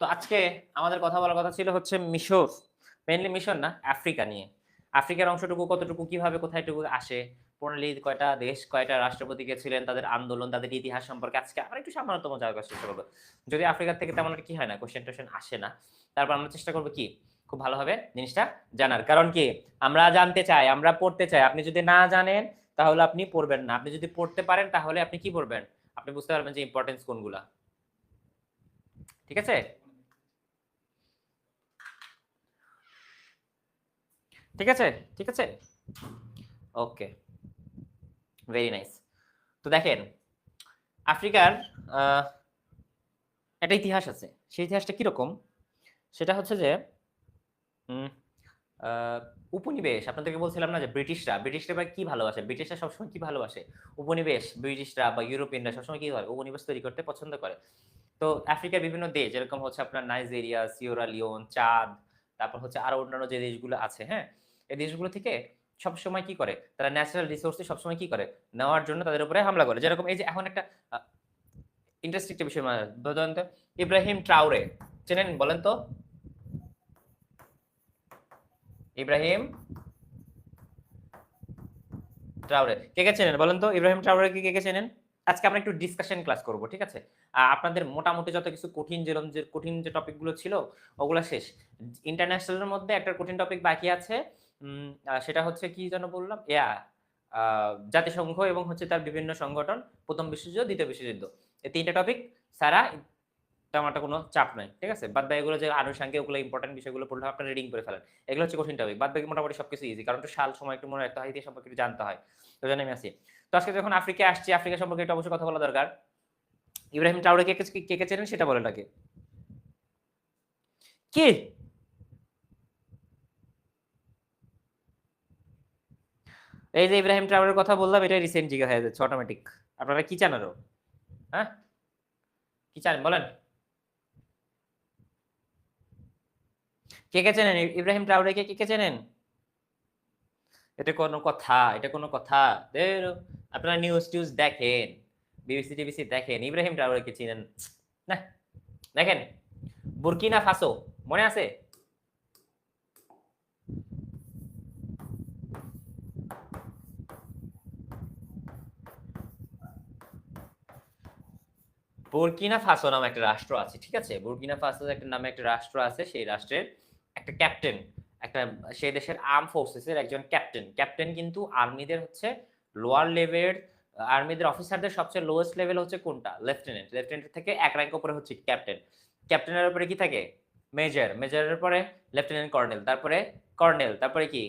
তো আজকে আমাদের কথা বলার কথা ছিল হচ্ছে মিশর, মেইনলি মিশর না, আফ্রিকা নিয়ে। আফ্রিকার অংশটুকু কতটুকু কিভাবে কোথায়টুকু আসে, প্রণালী কয়টা দেশ, কয়টা রাষ্ট্রপতি কে ছিলেন, তাদের আন্দোলন, তাদের ইতিহাস সম্পর্কে আজকে আমরা একটু সামান্যতম জানার চেষ্টা করব। যদি আফ্রিকা থেকে তেমন একটা কি হয় না, কোয়েশ্চেন-টোয়েশ্চেন আসে না। তারপর আমরা চেষ্টা করব কি খুব ভালোভাবে জিনিসটা জানার। কারণ কি আমরা জানতে চাই, আমরা পড়তে চাই। আপনি যদি না জানেন তাহলে আপনি পড়বেন না। আপনি যদি পড়তে পারেন তাহলে আপনি কি পড়বেন? আপনি বুঝতে পারবেন যে ইম্পোর্টেন্স কোনগুলা। ঠিক আছে? ঠিক আছে? ঠিক আছে? ওকে, ভেরি নাইস। তো দেখেন, আফ্রিকার আ একটা ইতিহাস আছে। সেই ইতিহাসটা কিরকম? সেটা হচ্ছে যে উম আ উপনিবেশ আপনাদেরকে বলছিলাম না যে ব্রিটিশরা বা কি ভালোবাসে? ব্রিটিশরা সবসময় কি ভালোবাসে? উপনিবেশ ব্রিটিশরা বা ইউরোপিয়ানরা সবসময় কি করে? উপনিবেশ তৈরি করতে পছন্দ করে। তো আফ্রিকার বিভিন্ন দেশ যেরকম হচ্ছে আপনার নাইজেরিয়া, সিয়েরা লিওন, চাদ, তারপর হচ্ছে আরো অন্যান্য যে দেশগুলো আছে, হ্যাঁ? এই দেশগুলো থেকে সবসময় কি করে? তারা ন্যাচারাল রিসোর্স এ সবসময় কি করে? নেওয়ার জন্য তাদের উপরে হামলা করে। যেরকম এই যে এখন একটা আ ইন্টারেস্টিং একটা বিষয় বলেন তো, ইব্রাহিম ট্রাওরে চেনেন বলেন তো? Ibrahim Traore. কে চেনেন বলেন তো? ইব্রাহিম ট্রাওরেকে কে চেনেন? আজকে আমরা একটু ডিসকাশন ক্লাস করব। ঠিক আছে? আপনাদের মোটামুটি যত কিছু কঠিন যেরকম যে কঠিন যে টপিক গুলো ছিল ওগুলা শেষ। ইন্টারন্যাশনাল এর মধ্যে একটা কঠিন টপিক বাকি আছে। সেটা হচ্ছে কি যেন বললাম? আ জাতিসংঘ এবং হচ্ছে তার বিভিন্ন সংগঠন, ১ম বিশ্বযুদ্ধ, ২য় বিশ্বযুদ্ধ। এই ৩ টা টপিক ছাড়া তেমন একটা কোনো চাপ নাই। ঠিক আছে? বাদবাকি এগুলো যে আনুষঙ্গিক ওগুলো ইম্পোর্টেন্ট বিষয়গুলো পড়লে আপনারা রিডিং করে ফেলেন। এগুলো হচ্ছে কঠিন টপিক। বাদবাকি মোটামুটি সবকিছু ইজি। কারণ একটু সাল সময় একটু মনে রাখতে হয়, ইতিহাস সম্পর্কে একটু জানতে হয়। ওইজন্য আমি আছি। তো আজকে যখন আফ্রিকায় আসছি, আফ্রিকা সম্পর্কে একটু অবশ্যই কথা বলা দরকার। ইব্রাহিম ট্রাওরে কে চেনেন সেটা বলেন আগে। কে? এই যে ইব্রাহিম ট্রাওরের কথা বললাম এটা রিসেন্ট জিজ্ঞাসা হয়ে যাচ্ছে অটোমেটিক। আপনারা কি চান আরো? হ্যাঁ? কি চান বলেন? কে চেনেন? ইব্রাহিম ট্রাওরে কে চেনেন? এটা কোনো কথা? এটা কোনো কথা? ধের! আপনারা নিউজ-টিউজ দেখেন, বিবিসি-টিবিসি দেখেন। ইব্রাহিম ট্রাওরেকে চিনেন? নাহ, দেখেন বুরকিনা ফাসো মনে আছে? বুরকিনা ফাসো নামে একটা রাষ্ট্র আছে। ঠিক আছে? বুরকিনা ফাসো একটা নামে একটা রাষ্ট্র আছে। সেই রাষ্ট্রের একটা ক্যাপ্টেন, একটা সেই দেশের আর্ম ফোর্সেস এর একজন ক্যাপ্টেন। ক্যাপ্টেন কিন্তু আর্মিদের হচ্ছে লোয়ার লেভেলের আর্মিদের অফিসারদের সবচেয়ে লোয়েস্ট লেভেল হচ্ছে কোনটা? লেফটেন্যান্ট। লেফটেন্যান্ট থেকে ১ র‍্যাংক উপরে হচ্ছে ক্যাপ্টেন। ক্যাপ্টেনের উপরে কি থাকে? মেজর। মেজরের পরে লেফটেন্যান্ট কর্নেল। তারপরে কর্নেল। তারপরে কি?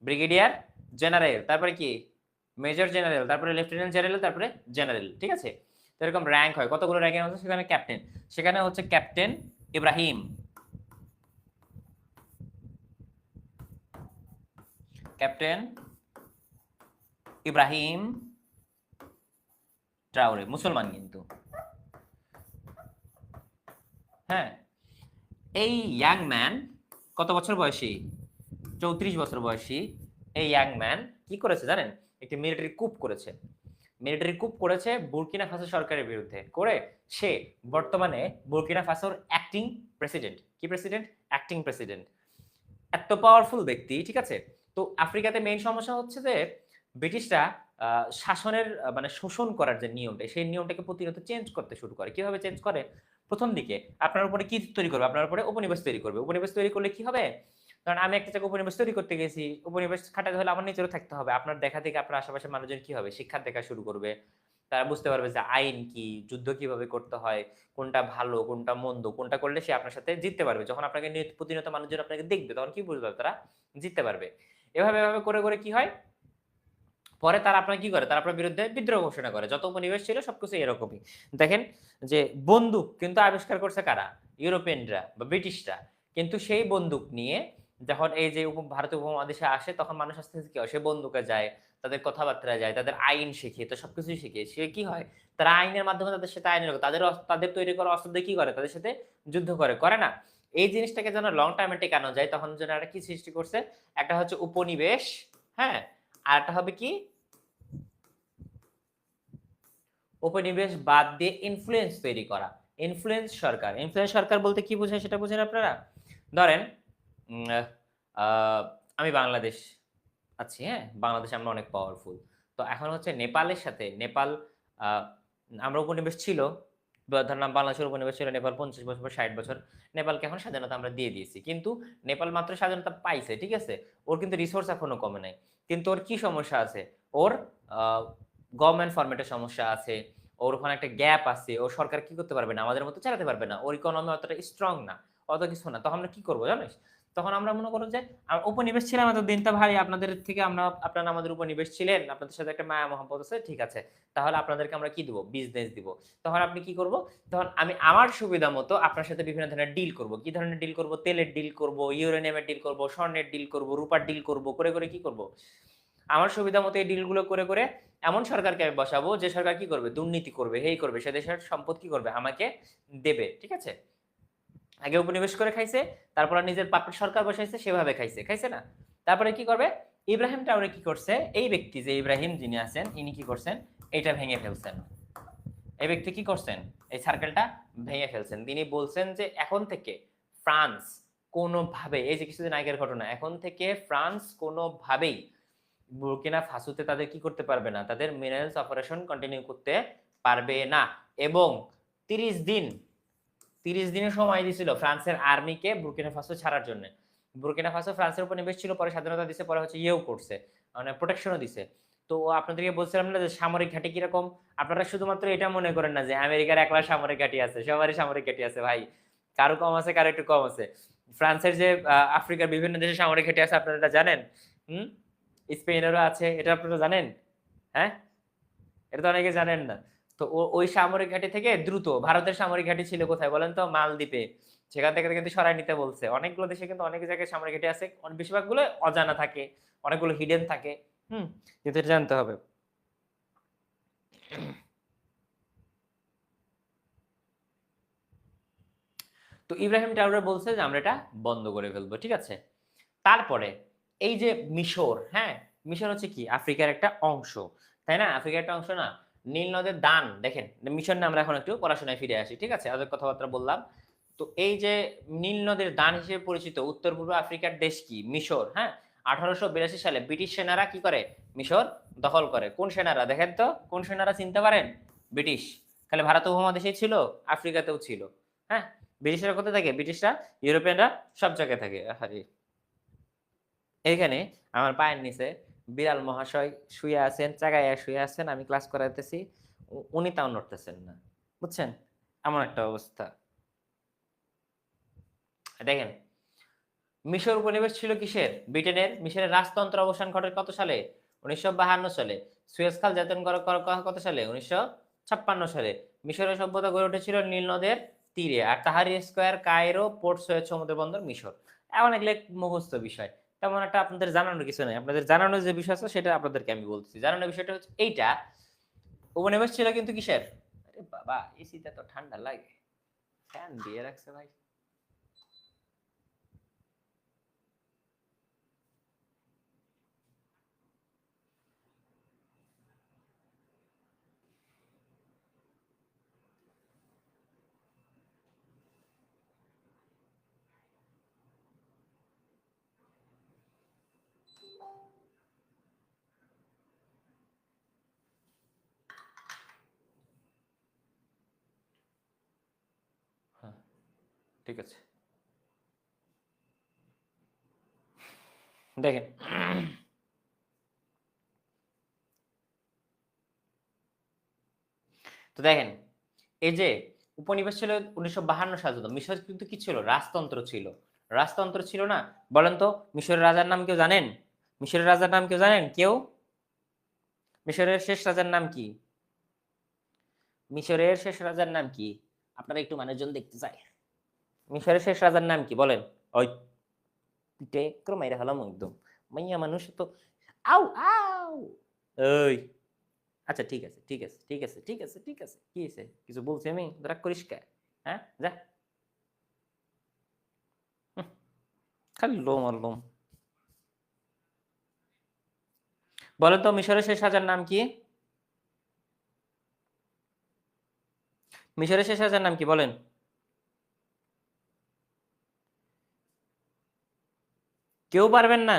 Brigadier general. তারপরে কি? Major general. তারপরে লেফটেন্যান্ট জেনারেল। তারপরে জেনারেল। ঠিক আছে? তো এরকম র‍্যাংক হয়। কতগুলো র‍্যাংকের মধ্যে সেখানে ক্যাপ্টেন। সেখানে হচ্ছে captain Ibrahim. Captain Ibrahim Traore মুসলমান কিন্তু। হ্যাঁ? এই ইয়াং ম্যান কত বছর বয়সী? ৩৪ বছর বয়সী এই ইয়াং ম্যান কি করেছে জানেন? একটি মিলিটারি কুপ করেছে। মিলিটারি কুপ করেছে বুরকিনা ফাসো সরকারের বিরুদ্ধে। করে সে বর্তমানে বুরকিনা ফাসোর অ্যাক্টিং প্রেসিডেন্ট। কি প্রেসিডেন্ট? Acting president. এত পাওয়ারফুল ব্যক্তি, ঠিক আছে? তো আফ্রিকাতে মেইন সমস্যা হচ্ছে যে ব্রিটিশরা আ শাসনের মানে শোষণ করার যে নিয়মটা, সেই নিয়মটাকে প্রতিনিয়ত চেঞ্জ করতে শুরু করে। কিভাবে চেঞ্জ করে? ১ম দিকে আপনার উপরে কি তৈরি করবে? আপনার উপরে উপনিবেশ তৈরি করবে। উপনিবেশ তৈরি করলে কি হবে? কারণ আমি একটা জায়গায় উপনিবেশ তৈরি করতে গেছি। উপনিবেশ খাটাতে হলে আমার নিজেরও থাকতে হবে। আপনার দেখা দেখে আপনার আশেপাশের মানুষজন কি হবে? শিক্ষার দেখা শুরু করবে। তারা বুঝতে পারবে যে আইন কি? যুদ্ধ কিভাবে করতে হয়? কোনটা ভালো, কোনটা মন্দ, কোনটা করলে সে আপনার সাথে জিততে পারবে। যখন আপনাকে প্রতিনিয়ত মানুষজন আপনাকে দেখবে তখন কি বুঝবে তারা? জিততে পারবে। এভাবে করে কি হয়? পরে তারা আপনার কি করে? তারা আপনার বিরুদ্ধে বিদ্রোহ ঘোষণা করে। যত উপনিবেশ ছিল সবকিছু এরকমই। দেখেন যে বন্দুক কিন্তু আবিষ্কার করছে কারা? ইউরোপিয়ানরা বা ব্রিটিশরা। কিন্তু সেই বন্দুক নিয়ে যখন এই যে ভারতীয় উপমহাদেশে আসে তখন মানুষ আস্তে, আস্তে কি হয়? সে বন্দুকে যায়, তাদের কথাবার্তায় যায়, তাদের আইন শিখে, তো সবকিছুই শিখে। সে কি হয়? তারা আইনের মাধ্যমে তাদের সাথে আইনের তাদের তৈরি করা অস্ত্র দিয়ে কি করে? তাদের সাথে যুদ্ধ করে। করে না? এই জিনিসটাকে যেন লং টার্ম এ টেকানো যায় তখন যেন একটা কি সৃষ্টি করছে? একটা হচ্ছে উপনিবেশ, হ্যাঁ? আরেকটা হবে কি? উপনিবেশ বাদ দিয়ে ইনফ্লুয়েন্স তৈরি করা। ইনফ্লুয়েন্স সরকার। ইনফ্লুয়েন্স সরকার বলতে কি বোঝায় সেটা বুঝেন আপনারা? ধরেন উম আহ, আমি বাংলাদেশ আছি, হ্যাঁ? বাংলাদেশে আমরা অনেক পাওয়ারফুল। তো এখন হচ্ছে নেপালের সাথে নেপাল আ আমরা উপনিবেশ ছিল। ধরলাম বাংলাদেশের উপনিবেশ ছিল নেপাল ৫০ বছর বা ৬০ বছর। নেপালকে এখন স্বাধীনতা আমরা দিয়ে দিয়েছি। কিন্তু নেপাল মাত্র স্বাধীনতা পাইছে, ঠিক আছে? ওর কিন্তু রিসোর্স এখনো কমে নাই। কিন্তু ওর কি সমস্যা আছে? ওর আ গভর্নমেন্ট ফরমেট এর সমস্যা আছে। ওর ওখানে একটা গ্যাপ আছে। ওর সরকার কি করতে পারবে না? আমাদের মতো চালাতে পারবে না। ওর ইকোনমি অতটা স্ট্রং না। অত কিছু না। তখন আমরা কি করব জানিস? তখন আমরা মনে করো যে উপনিবেশ ছিলাম এতদিন তো ভাই আপনাদের থেকে আপনারা আমাদের উপনিবেশ ছিলেন। আপনাদের সাথে একটা মায়া মহব্বত আছে। ঠিক আছে। তাহলে আপনাদেরকে আমরা কি দিব? বিজনেস দিব। তখন আপনি কি করব? তখন আমি আমার সুবিধা মতো আপনার সাথে বিভিন্ন ধরনের ডিল করব। কি ধরনের ডিল করব? তেলের ডিল করব, ইউরেনিয়ামের ডিল করব, স্বর্ণের ডিল করব, রূপার ডিল করব। করে কি করব? আমার সুবিধা মতো এই ডিলগুলো করে এমন সরকারকে আমি বসাবো যে সরকার কি করবে? দুর্নীতি করবে, হেই করবে। সে দেশের সম্পদ কি করবে? আমাকে দেবে। ঠিক আছে? আগে উপনিবেশ করে খাইছে, তারপর নিজের পাপের সরকার বসাইছে, সেভাবে খাইছে। খাইছে না? তারপরে কি করবে? ইব্রাহিম ট্রাওরে কি করছে? এই ব্যক্তি যে ইব্রাহিম যিনি আছেন, ইনি কি করছেন? এটা ভেঙে ফেলছেন। এই ব্যক্তি কি করছেন? এই সার্কেলটা ভেঙে ফেলছেন। তিনি বলছেন যে এখন থেকে ফ্রান্স কোনোভাবে, এই যে কিছুদিন আগের ঘটনা, এখন থেকে ফ্রান্স কোনোভাবেই বুর্কিনা ফাসোতে তাদের কি করতে পারবে না? তাদের মিনারেলস অপারেশন কন্টিনিউ করতে পারবে না। এবং ৩০ দিন ৩০ দিনের সময় দিছিল ফ্রান্সের আর্মিকে বুর্কিনা ফাসো ছাড়ার জন্য। বুর্কিনা ফাসো ফ্রান্সের উপর নিবেশ ছিল, পরে স্বাধীনতা দিছে, পরে হচ্ছে ইয়েও করছে, মানে প্রোটেকশনও দিছে। তো আপনাদেরকে বলছিলাম না যে সামরিক ঘাঁটি কিরকম? আপনারা শুধুমাত্র এটা মনে করেন না যে আমেরিকার একলা সামরিক ঘাঁটি আছে, সবারই সামরিক ঘাঁটি আছে ভাই। কারো কম আছে, কারো একটু কম আছে। ফ্রান্সের যে আফ্রিকার বিভিন্ন দেশে সামরিক ঘাঁটি আছে আপনারা এটা জানেন? হুম? স্পেনেরও আছে, এটা আপনারা জানেন? হ্যাঁ? এটা তো অনেকে জানেন না। তো ওই সামরিক ঘাঁটি থেকে দ্রুত ভারতের সামরিক ঘাঁটি ছিল কোথায় বলেন তো? মালদ্বীপে। সেখান থেকে কিন্তু সরায় নিতে বলছে। অনেকগুলো দেশে কিন্তু অনেক জায়গায় সামরিক ঘাঁটি আছে। বেশিরভাগগুলো অজানা থাকে, অনেকগুলো হিডেন থাকে। হুম? কিন্তু এটা জানতে হবে। তো ইব্রাহিম ট্রাওরে বলছে যে আমরা এটা বন্ধ করে ফেলবো, ঠিক আছে? তারপরে এই যে মিশর, হ্যাঁ? মিশর হচ্ছে কি? আফ্রিকার একটা অংশ, তাই না? আফ্রিকার একটা অংশ না? নীল নদের দান দেখেন। মিশর নিয়ে আমরা এখন একটু পড়াশোনায় ফিরে আসি, ঠিক আছে? অনেক কথাবার্তা বললাম। তো এই যে নীল নদের দান হিসেবে পরিচিত উত্তর পূর্ব আফ্রিকার দেশ কি? মিশর, হ্যাঁ? 1882 সালে ব্রিটিশ সেনারা কি করে? মিশর দখল করে। কোন সেনারা দেখেন তো? কোন সেনারা চিনতে পারেন? ব্রিটিশ। খালি ভারত উপমহাদেশেই ছিল? আফ্রিকাতেও ছিল। হ্যাঁ? ব্রিটিশরা কোথায় থাকে? ব্রিটিশরা, ইউরোপিয়ানরা সব জায়গায় থাকে। আহারে! এইখানে আমার পায়ের নিচে বিড়াল মহাশয় শুয়ে আছেন, চাগাইয়া শুয়ে আছেন। আমি ক্লাস করাইতেছি। উনি তাও নড়তেছেন না। বুঝছেন? এমন একটা অবস্থা। দেখেন, মিশর উপনিবেশ ছিল কিসের? ব্রিটেনের। মিশরের রাজতন্ত্র অবসান ঘটে কত সালে? ১৯৫২ সালে। সুয়েজ খাল জাতীয়করণ কত সালে? ১৯৫৬ সালে। মিশরের সভ্যতা গড়ে উঠেছিল নীল নদের তীরে। আর Tahrir Square, Cairo, Port Said সমুদ্র বন্দর মিশর। এমন এগুলো মুখস্থ বিষয়। তেমন একটা আপনাদের জানানোর কিছু নাই। আপনাদের জানানোর যে বিষয় আছে সেটা আপনাদেরকে আমি বলতেছি। জানানোর বিষয়টা হচ্ছে এইটা, উপনিবেশ ছিল কিন্তু কিসের? আরে বাবা, এসিতে তো ঠান্ডা লাগে। ফ্যান দিয়ে রাখছে ভাই। হ্যাঁ, ঠিক আছে। দেখেন, তো দেখেন, এই যে উপনিবেশ ছিল ১৯৫২ সাল পর্যন্ত। মিশর কিন্তু কি ছিল? রাজতন্ত্র ছিল। রাজতন্ত্র ছিল না? বলেন তো মিশরের রাজার নাম কেউ জানেন? মিশরের রাজার নাম কেউ জানেন? কেউ? মিশরের শেষ রাজার নাম কি? মিশরের শেষ রাজার নাম কি? আপনারা একটু মানুষজন দেখতে চাই। মিশরের শেষ রাজার নাম কি বলেন? ওই পিঠে করে মাইরা হলাম একদম। মাইয়া মানুষ তো। আউ আউ ওই, আচ্ছা ঠিক আছে, ঠিক আছে, ঠিক আছে, ঠিক আছে, ঠিক আছে। কি হইছে? কিছু বলছি আমি? রাগ করিস কে? হ্যাঁ? যা। হুম, খালি লোম আর লোম। বলেন তো মিশরের শেষ রাজার নাম কি? মিশরের শেষ রাজার নাম কি বলেন? কেউ পারবেন না?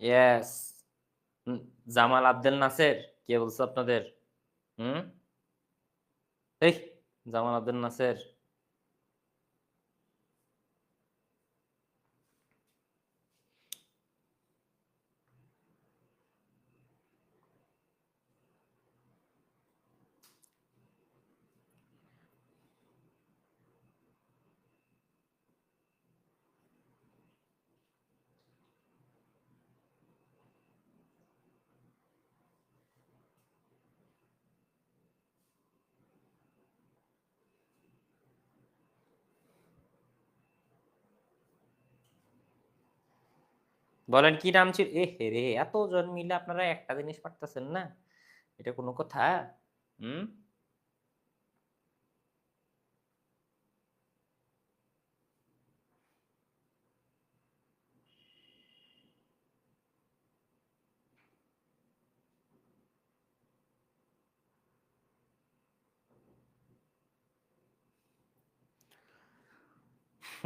Yes, Gamal Abdel Nasser. কে বলছে আপনাদের? হুম, এই জামাল আবদেল নাসের। বলেন কি নাম ছিল? এ হে রে, এতজন মিলে আপনারা একটা জিনিস পারতেছেন না, এটা কোনো কথা? হুম,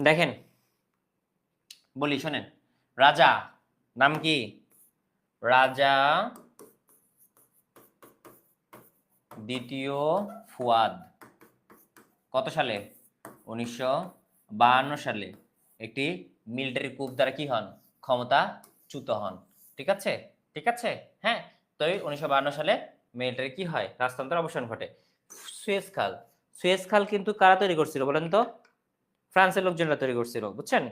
দেখেন বলি শোনেন, রাজা নাম কি? রাজা দ্বিতীয় ফুয়াদ কত সালে? 1952 সালে একটি মিলিটারি কুপ দ্বারা কি হন? ক্ষমতাচ্যুত হন। ঠিক আছে, ঠিক আছে। হ্যাঁ, তো 1952 সালে মিলিটারি কি হয়? রাজতন্ত্রের অবসান ঘটে। সুয়েজ খাল, সুয়েজ খাল কিন্তু কারা তৈরি করছিল বলেন তো? ফ্রান্সের লোকজনরা তৈরি করছিল, বুঝছেন?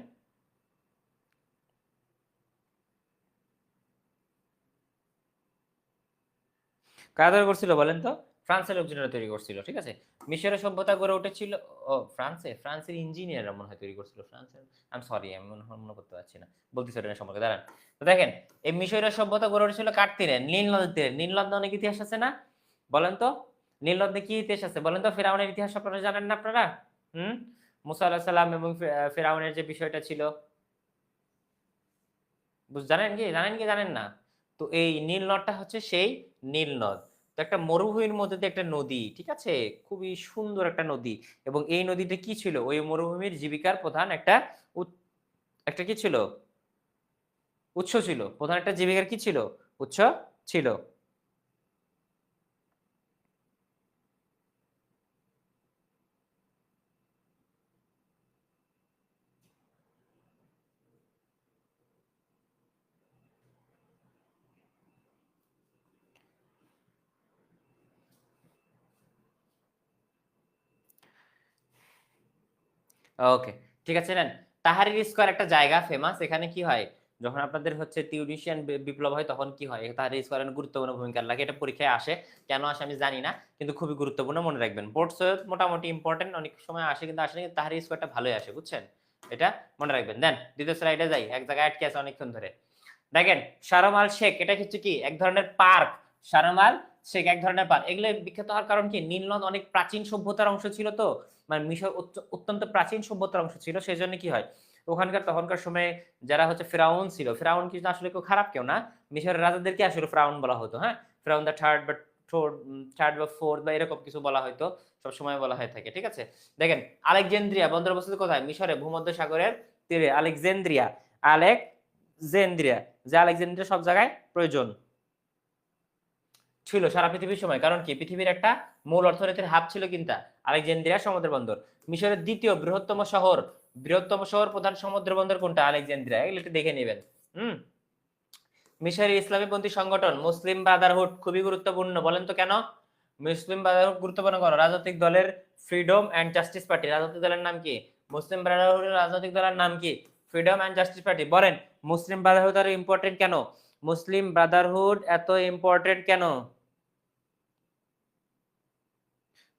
কারা তৈরি করছিল বলেন তো? ফ্রান্সের লোকজনেরা তৈরি করছিল, ঠিক আছে। মিশরের সভ্যতা গড়ে উঠেছিল ও ফ্রান্সের ইঞ্জিনিয়াররা মনে হয় তৈরি করছিল। ফ্রান্সের, আমি সরি, আমি মনে করতে পারছি না, বলতেছি এটা সম্পর্কে, দাঁড়ান। তো দেখেন, এই মিশরের সভ্যতা গড়ে উঠেছিল কার তীরে? নীল নদের তীরে। নীল নদে অনেক ইতিহাস আছে না, বলেন তো? নীল নদে কি ইতিহাস আছে বলেন তো? ফেরাউনের ইতিহাস আপনারা জানেন না আপনারা? হুম, মুসা আলাহিসাল্লাম সালাম এবং ফেরাউনের যে বিষয়টা ছিল, জানেন কি, জানেন কি জানেন না? তো এই নীল নদটা হচ্ছে সেই নীল নদ। তো একটা মরুভূমির মধ্যে দিয়ে একটা নদী, ঠিক আছে, খুবই সুন্দর একটা নদী। এবং এই নদীটা কি ছিল? ওই মরুভূমির জীবিকার প্রধান একটা একটা কি ছিল? উৎস ছিল। প্রধান একটা জীবিকার কি ছিল? উৎস ছিল। ওকে, ঠিক আছে, নেন। তাহারির স্কয়ার একটা জায়গা ফেমাস, এখানে কি হয়? যখন আপনাদের হচ্ছে তিউনিসিয়ান বিপ্লব হয় তখন কি হয়? তাহারির স্কয়ার গুরুত্বপূর্ণ ভূমিকা লাগে, এটা পরীক্ষায় আসে। কেন আসে আমি জানি না, কিন্তু খুবই গুরুত্বপূর্ণ, মনে রাখবেন। বোর্ড সৈয়দ মোটামুটি ইম্পর্টেন্ট, অনেক সময় আসে কিন্তু আসে না, কিন্তু তাহারির স্কয়ারটা ভালোই আসে, বুঝছেন? এটা মনে রাখবেন। দেন দ্বিতীয় স্লাইডে যাই, এক জায়গায় আটকে আছে অনেকক্ষণ ধরে। দেখেন, শারম শেখ, এটা হচ্ছে কি এক ধরনের পার্ক। শারম শেখ এক ধরনের পার্ক। এগুলো বিখ্যাত হওয়ার কারণ কি? নীল নদ অনেক প্রাচীন সভ্যতার অংশ ছিল, তো মানে মিশর অত্যন্ত প্রাচীন সভ্যতার অংশ ছিল। সেই জন্য কি হয়, ওখানকার তখনকার সময়ে যারা হচ্ছে ফেরাউন ছিল, ফেরাউন কিন্তু আসলে কেউ খারাপ কেউ না, মিশরের রাজাদেরকে আসলে ফেরাউন বলা হতো। হ্যাঁ, ফেরাউন দা থার্ড বা থার্ড বা ফোর্থ বা এরকম কিছু বলা হয়তো, সবসময় বলা হয়ে থাকে, ঠিক আছে। দেখেন, আলেকজান্দ্রিয়া বন্দর অবস্থিত কোথায়? মিশরে, ভূমধ্য সাগরের তীরে আলেকজান্দ্রিয়া। আলেকজান্দ্রিয়া, যে আলেকজান্দ্রিয়া সব জায়গায় প্রয়োজন ছিল সারা পৃথিবীর সময়। কারণ কি? পৃথিবীর একটা মূল অর্থনীতির হাব ছিল কিনতা আলেকজান্দ্রিয়া সমুদ্র বন্দর। মিশরের দ্বিতীয় বৃহত্তম শহর, প্রধান সমুদ্র বন্দর কোনটা? আলেকজান্দ্রিয়া। এগুলো একটু দেখে নেবেন। হুম, মিশরের ইসলামীপন্থী সংগঠন মুসলিম ব্রাদারহুড খুবই গুরুত্বপূর্ণ, বলেন তো কেন? মুসলিম ব্রাদারহুড গুরুত্বপূর্ণ কেন? রাজনৈতিক দলের ফ্রিডম এন্ড জাস্টিস পার্টি, রাজনৈতিক দলের নাম কি? মুসলিম ব্রাদারহুডের রাজনৈতিক দলের নাম কি? Freedom and Justice Party. বলেন, মুসলিম ব্রাদারহুড এত ইম্পর্টেন্ট কেন? মুসলিম ব্রাদারহুড এত ইম্পর্টেন্ট কেন?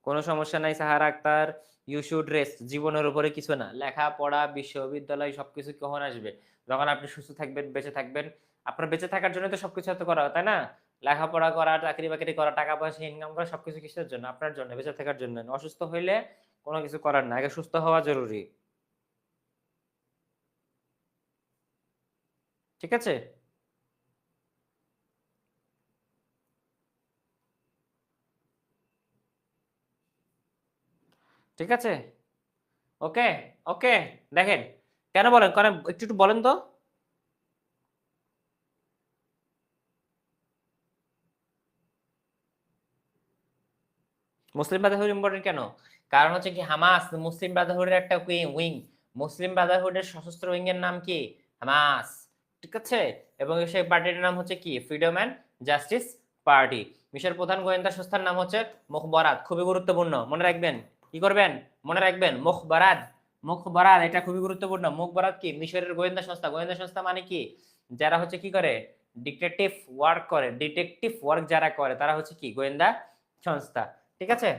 কোনো সমস্যা নাই Sahara Akter, you should rest. জীবনের উপরে কিছু না, লেখাপড়া, বিশ্ববিদ্যালয় সবকিছু কখন আসবে? যখন আপনি সুস্থ থাকবেন, বেঁচে থাকবেন। আপনার বেঁচে থাকার জন্য তো সবকিছু এত করা, তাই না? লেখাপড়া করা, চাকরি বাকরি করা, টাকা পয়সা ইনকাম করা, সবকিছু কিসের জন্য? আপনার জন্য, বেঁচে থাকার জন্য। অসুস্থ হইলে কোনো কিছু করার না, আগে সুস্থ হওয়া জরুরি। ঠিক আছে? ঠিক আছে, ওকে, ওকে। দেখেন, কেন বলেন, কেন একটু একটু বলেন তো। মুসলিম ব্রাদারহুড ইম্পর্টেন্ট কেন? কারণ হচ্ছে কি, হামাস মুসলিম ব্রাদারহুডের একটা উইং। মুসলিম ব্রাদারহুডের সশস্ত্র উইং এর নাম কি? হামাস। ঠিক আছে? এবং সেই পার্টির নাম হচ্ছে কি? Freedom and justice party. মিশরের প্রধান গোয়েন্দা সংস্থার নাম হচ্ছে মুখবারাত। খুবই গুরুত্বপূর্ণ, মনে রাখবেন। কি করবেন? মনে রাখবেন, মুখবারাত। মুখবারাত, এটা খুবই গুরুত্বপূর্ণ। মুখবারাত কি? মিশরের গোয়েন্দা সংস্থা। গোয়েন্দা সংস্থা মানে কি? যারা হচ্ছে কি করে? ডিটেকটিভ ওয়ার্ক করে। ডিটেকটিভ ওয়ার্ক যারা করে তারা হচ্ছে কি? গোয়েন্দা সংস্থা। ঠিক আছে?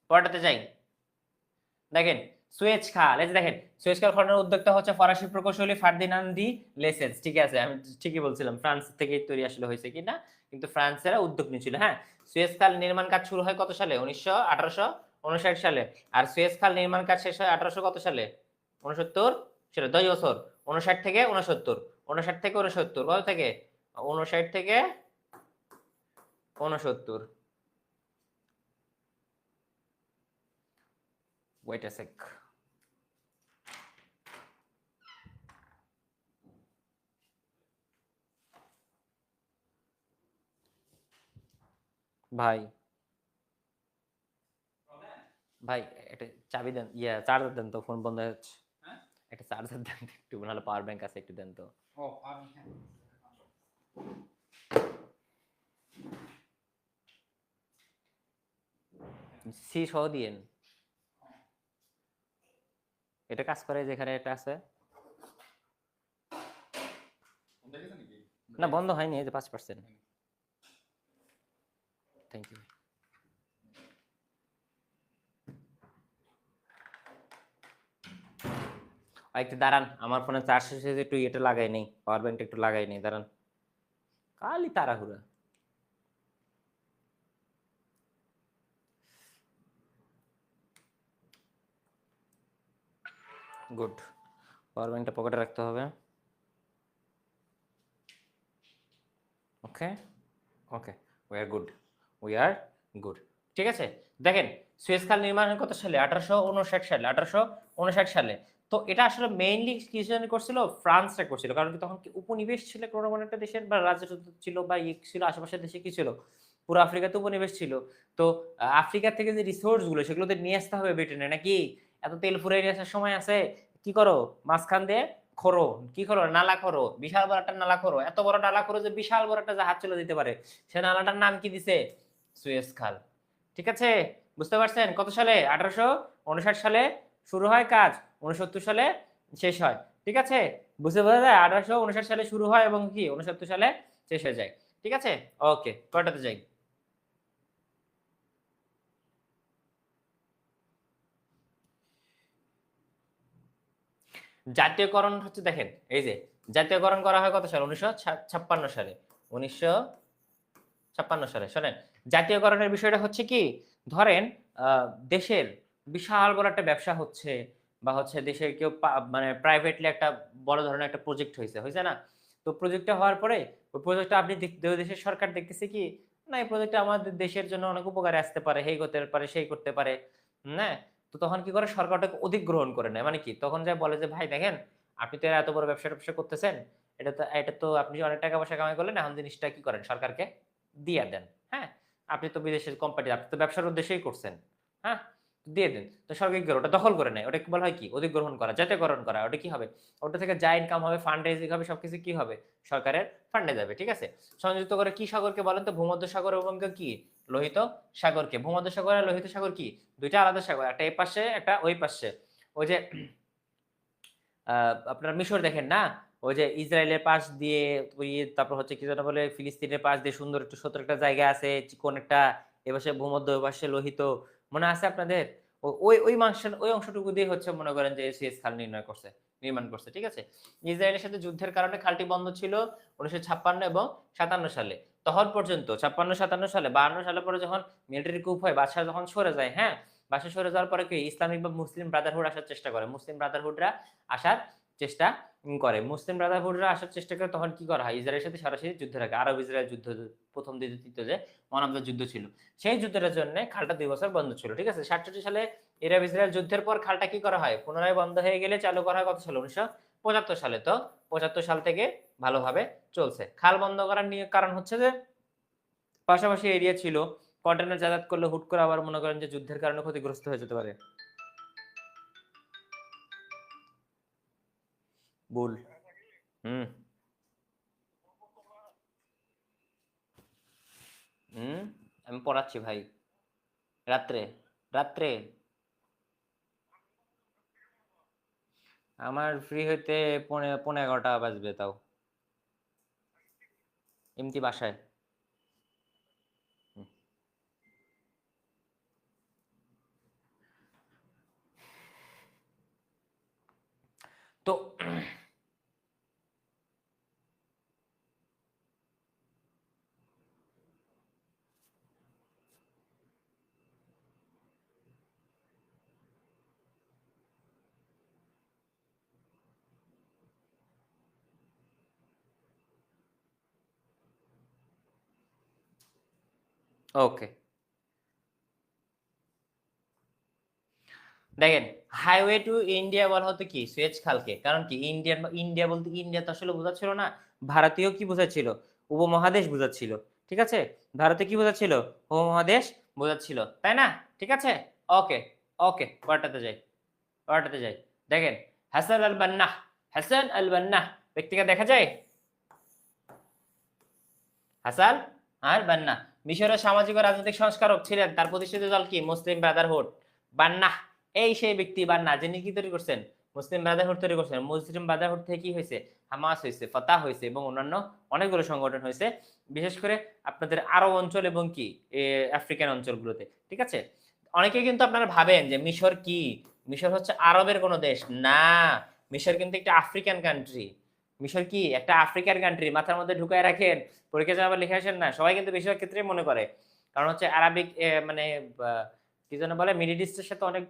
পরেরটাতে যাই। দেখেন, সুয়েজ খাল, এই যে দেখেন, সুয়েজ খাল খননের উদ্যোক্তা হচ্ছে ফরাসি প্রকৌশলী ফার্দিনান্দ দি লেসেন্স। ঠিক আছে, আমি ঠিকই বলছিলাম, ফ্রান্স থেকে তৈরি আসলে হয়েছে কিনা, কিন্তু ফ্রান্সেরা উদ্যোগ নিয়েছিল। হ্যাঁ, সুয়েজ খাল নির্মাণ কাজ শুরু হয় কত সালে? 1859 সালে। আর সুয়েজ খাল নির্মাণ কাজ শেষ হয় 1800 কত সালে? 69 সালে। 10 বছর। 59 থেকে 69, 59 থেকে 69, কত থেকে? 59 থেকে 69। ওয়েট আ সেক। ভাই, ভাই, একটা চাবি দেন, চার্জার দেন তো, ফোন বন্ধ হয়ে যাচ্ছে। একটা চার্জার দেন একটু, নাহলে পাওয়ার ব্যাংক আছে, একটু দেন তো। সি সহ দিয়েন। এটা কাজ করে, যেখানে এটা আছে। না, বন্ধ হয়নি, এই যে 5%। Thank you. একটু দাঁড়ান, আমার ফোনে চার্জ শেষ হয়েছে, একটু এটা লাগাই নেই, পাওয়ার ব্যাংকটা একটু লাগাই নেই, দাঁড়ান। খালি তাড়াহুড়া। গুড। পাওয়ার ব্যাংকটা পকেটে রাখতে হবে। Okay, okay, we are good, we are good. ঠিক আছে, দেখেন, সুয়েজ খাল নির্মাণ হয় কত সালে? 1859 সালে। 1859 সালে। তো এটা আসলে মেইনলি কি জন্য করছিল? ফ্রান্সরা করছিল। কারণ কি, তখন কি উপনিবেশ ছিল কোনো কোনো একটা দেশের, বা রাজ্য ছিল, বা ছিল আশেপাশের দেশে, কি ছিল? পুরো আফ্রিকাতে উপনিবেশ ছিল। তো আফ্রিকা থেকে যে রিসোর্স গুলো, সেগুলো তো নিয়ে আসতে হবে ব্রিটেনে, নাকি? এত তেল ফুরিয়ে নিয়ে আসার সময় আছে? কি করো? মাঝখান দিয়ে খোরো, কি করো? নালা খোরো, বিশাল বড় একটা নালা খোরো, এত বড় নালা খোরো যে বিশাল বড় একটা জাহাজ চলে দিতে পারে। সে নালাটার নাম কি দিছে? সুয়েজ খাল। ঠিক আছে, বুঝতে পারছেন? কত সালে? 1859 সালে শুরু হয় কাজ, 69 সালে শেষ হয়। ঠিক আছে, বুঝতে বোঝা যায়? 1859 সালে শুরু হয় এবং কি 69 সালে শেষ হয়ে যায়। ঠিক আছে, ওকে, কয়টাতে যাই। জাতীয়করণ হচ্ছে, দেখেন, এই যে জাতীয়করণ করা হয় কত সালে? 1956 সালে। 1956 সালে। শোনেন, জাতীয়করণের বিষয়টা হচ্ছে কি, ধরেন দেশের বিশাল বড় একটা ব্যবসা হচ্ছে, বা হচ্ছে দেশের কেউ মানে প্রাইভেটলি একটা বড় ধরনের একটা প্রজেক্ট হয়েছে না? তো প্রজেক্টটা হওয়ার পরে ওই প্রজেক্টটা আপনি দেশের সরকার দেখতেছে কি, না এই প্রজেক্টটা আমাদের দেশের জন্য অনেক উপকারে আসতে পারে, এই করতে পারে, সেই করতে পারে। হ্যাঁ, তো তখন কি করে? সরকারটাকে অধিগ্রহণ করে নেয়। মানে কি, তখন যা বলে যে ভাই দেখেন, আপনি তো এত বড় ব্যবসা করতেছেন, এটা তো আপনি অনেক টাকা পয়সা কামাই করলেন, এখন জিনিসটা কি করেন? সরকারকে দিয়ে দেন। হ্যাঁ, আপনি তো বিদেশের কোম্পানি, আপনি তো ব্যবসার উদ্দেশ্যেই করছেন। হ্যাঁ, দিয়ে দেন। তো সরকার কি করে? ওটা দখল করে নেয়। ওটা কি বলা হয়? কি? অধিগ্রহণ করা, জাতীয়করণ করা। ওটা কি হবে? ওটা থেকে যা ইনকাম হবে, ফান্ড রেজিং হবে, সবকিছু কি হবে? সরকারের ফান্ডে যাবে। ঠিক আছে, সংযুক্ত করে কি সাগরকে বলেন তো? ভূমধ্য সাগর এবং কি লোহিত সাগরকে। ভূমধ্য সাগর আর লোহিত সাগর কি? দুইটা আলাদা সাগর, একটা এই পাশে, একটা ওই পাশে। ওই যে আপনার মিশর দেখেন না, ওই যে ইসরায়েলের পাশ দিয়ে, ওই তারপর হচ্ছে কি যেন বলে, ফিলিস্তিনের পাশ দিয়ে সুন্দর একটু সতর একটা জায়গা আছে, চিকন একটা, এপাশে ভূমধ্য, এপাশে লোহিত, মনে আছে আপনাদের? ওই ওই ওই অংশটুকু দিয়ে হচ্ছে মনে করেন যে সুয়েজ খাল নির্মাণ করছে, ঠিক আছে। ইসরায়েলের সাথে যুদ্ধের কারণে খালটি বন্ধ ছিল 1956 এবং 57 সালে। তখন পর্যন্ত 56-57 সালে 52 সালে পরে যখন মিলিটারি coup হয়, বাদশাহ যখন সরে যায়, হ্যাঁ, বাদশাহ সরে যাওয়ার পরে কি ইসলামিক বা মুসলিম ব্রাদারহুড আসার চেষ্টা করে, মুসলিম ব্রাদারহুডরা আসার চেষ্টা করে। মুসলিম ব্রাদারহুডরা আসার চেষ্টা করে, তখন কি করা হয়, ইসরায়েলের সাথে সরাসরি যুদ্ধ রাখে। আরব ইসরায়েল যুদ্ধ, প্রথম দ্বিতীয় তৃতীয় যে মহানব্য যুদ্ধ ছিল, সেই যুদ্ধের জন্য খালটা 2 বছর বন্ধ ছিল, ঠিক আছে। 67 সালে আরব ইসরায়েল যুদ্ধের পর খালটা কি করা হয়, পুনরায় বন্ধ হয়ে গেলে চালু করা হয় কত সালে, 1975 সালে। তো 75 সাল থেকে ভালোভাবে চলছে। খাল বন্ধ করার কারণ হচ্ছে যে পাশাপাশি এরিয়া ছিল, কন্টেনার যাতায়াত করলে হুট করে আবার মনে করেন যে যুদ্ধের কারণে ক্ষতিগ্রস্ত হয়ে যেতে পারে। বল। হুম হুম আমি পড়াচ্ছি ভাই। রাত্রে রাত্রে আমার ফ্রি হইতে 11:30 বাজবে তাও, এমনি বাসায়। হুম। তো ওকে, দেখেন, হাইওয়ে টু ইন্ডিয়া বলা হতো কি, সুয়েজ খালকে। কারণ কি, ইন্ডিয়া বলতে ইন্ডিয়া তো আসলে বোঝাচ্ছিল না, ভারতীয় কি বোঝাচ্ছিল, উপমহাদেশ বোঝাচ্ছিল, ঠিক আছে। ভারতে কি বোঝাচ্ছিল, উপমহাদেশ বোঝাচ্ছিল, তাই না, ঠিক আছে। ওকে, ওকে, পরেরটাতে যাই। দেখেন, হাসান আল বান্না, হাসান আল বান্না ব্যক্তিকে দেখা যায়, হাসান আর বান্না মিশরের সামাজিক ও রাজনৈতিক সংস্কারক ছিলেন। তার প্রতিষ্ঠিত দল কি, মুসলিম ব্রাদারহুড। বান্না এই সেই ব্যক্তি, বান্না যিনি কি তৈরি করছেন, মুসলিম ব্রাদারহুড তৈরি করছেন। মুসলিম ব্রাদারহুড থেকে কি হয়েছে, হামাস হয়েছে, ফাতাহ হয়েছে এবং অন্যান্য অনেকগুলো সংগঠন হয়েছে, বিশেষ করে আপনাদের আরব অঞ্চল এবং কি আফ্রিকান অঞ্চলগুলোতে, ঠিক আছে। অনেকে কিন্তু আপনারা ভাবেন যে মিশর কি, মিশর হচ্ছে আরবের কোনো দেশ না, মিশর কিন্তু একটা আফ্রিকান কান্ট্রি। মিশর কি একটা আফ্রিকান কান্ট্রি, মাথার মধ্যে ঢুকায় রাখেন, পরীক্ষা যাওয়া লিখে আসেন না, সবাই কিন্তু বেশিরভাগ ক্ষেত্রে মনে করে। কারণ হচ্ছে আরবিক মানে কি যেন বলে, মিডল ইস্টের সাথে অনেক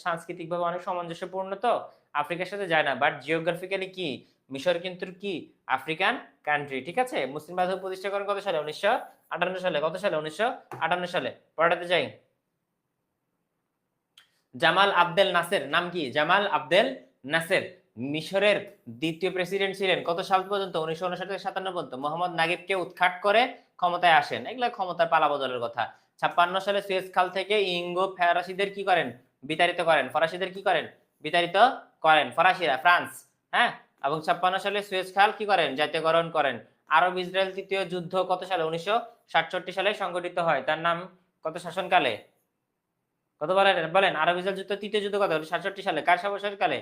সাংস্কৃতিক ভাবে অনেক সামঞ্জস্যপূর্ণ, তো আফ্রিকার সাথে যায় না, বাট জিওগ্রাফিক্যালি কি মিশর কিন্তু কি আফ্রিকান কান্ট্রি, ঠিক আছে। মুসলিম রাষ্ট্র প্রতিষ্ঠা করেন কত সালে, 1958 সালে। কত সালে, 1958 সালে। পড়াতে যাই, জামাল আবদেল নাসের, নাম কি, জামাল আবদেল নাসের মিশরের দ্বিতীয় প্রেসিডেন্ট ছিলেন কত সাল পর্যন্ত, 1959 থেকে 57 পর্যন্ত। মোহাম্মদ নাগিবকে উৎখাত করে ক্ষমতায় আসেন, এগুলা ক্ষমতার পালাবদলের কথা। 56 সালে সুয়েজ খাল থেকে ইঙ্গো ফরাসিদের কি করেন, বিতাড়িত করেন। ফরাসিদের কি করেন, বিতাড়িত করেন, ফরাসিরা, ফ্রান্স, হ্যাঁ। এবং 56 সালে সুয়েজ খাল কি করেন, জাতীয়করণ করেন। আরব ইসরায়েল তৃতীয় যুদ্ধ কত সালে, 1967 সালে সংগঠিত হয়। তার নাম কত শাসনকালে, কত বলেন বলেন, আরব ইসরায়েল যুদ্ধ তৃতীয় যুদ্ধ কত, 67 সালে। কার শাসনকালে,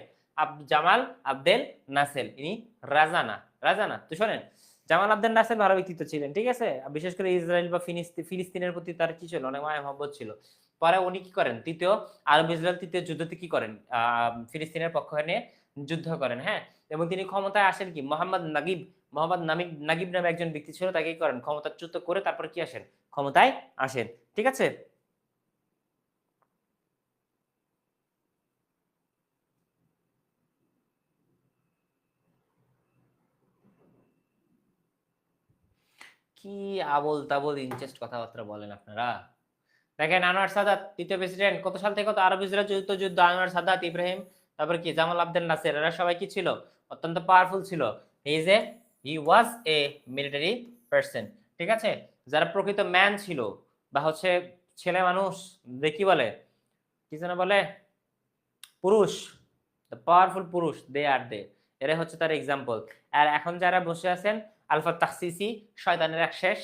জামাল আবদেল নাসের, ইনি রাজানা, রাজানা। তো শোনেন, জামাল আবদেল নাসের ভালো ব্যক্তিত্ব ছিলেন, ঠিক আছে। বিশেষ করে ইসরায়েল বা ফিলিস্তিনের প্রতি তার কি ছিল, অনেক মায়া মহব্বত ছিল। পরে উনি কি করেন, তৃতীয় আরব ইসরায়েল তৃতীয় যুদ্ধতে কি করেন, ফিলিস্তিনের পক্ষ নিয়ে যুদ্ধ করেন, হ্যাঁ। এবং তিনি ক্ষমতায় আসেন কি, মোহাম্মদ নাগিব নামে একজন ব্যক্তি ছিল, তাকে কি করেন, ক্ষমতাচ্যুত করে তারপর কি আসেন, ক্ষমতায় আসেন, ঠিক আছে। কি আবোল তাবোল ইনচেস্ট কথাবার্তা বলেন আপনারা। দেখেন, আনোয়ার সাদাত তৃতীয় প্রেসিডেন্ট, কত সাল থেকে কত, আরব ইসরায়েল যুদ্ধ যুদ্ধ, আনোয়ার সাদাত, ইব্রাহিম, তারপর কি জামাল আবদেল নাসের, এরা সবাই কি ছিল, অত্যন্ত পাওয়ারফুল ছিল। হি ওয়াজ এ মিলিটারি পারসন, ঠিক আছে। যারা প্রকৃত ম্যান ছিল বা হচ্ছে ছেলে মানুষ, দেখি বলে, কি যেন বলে, পুরুষ, পাওয়ারফুল পুরুষ, এরা হচ্ছে তার এক্সাম্পল। আর এখন যারা বসে আছেন, আলফা তাহসিসি, শয়তানের এক শেষ।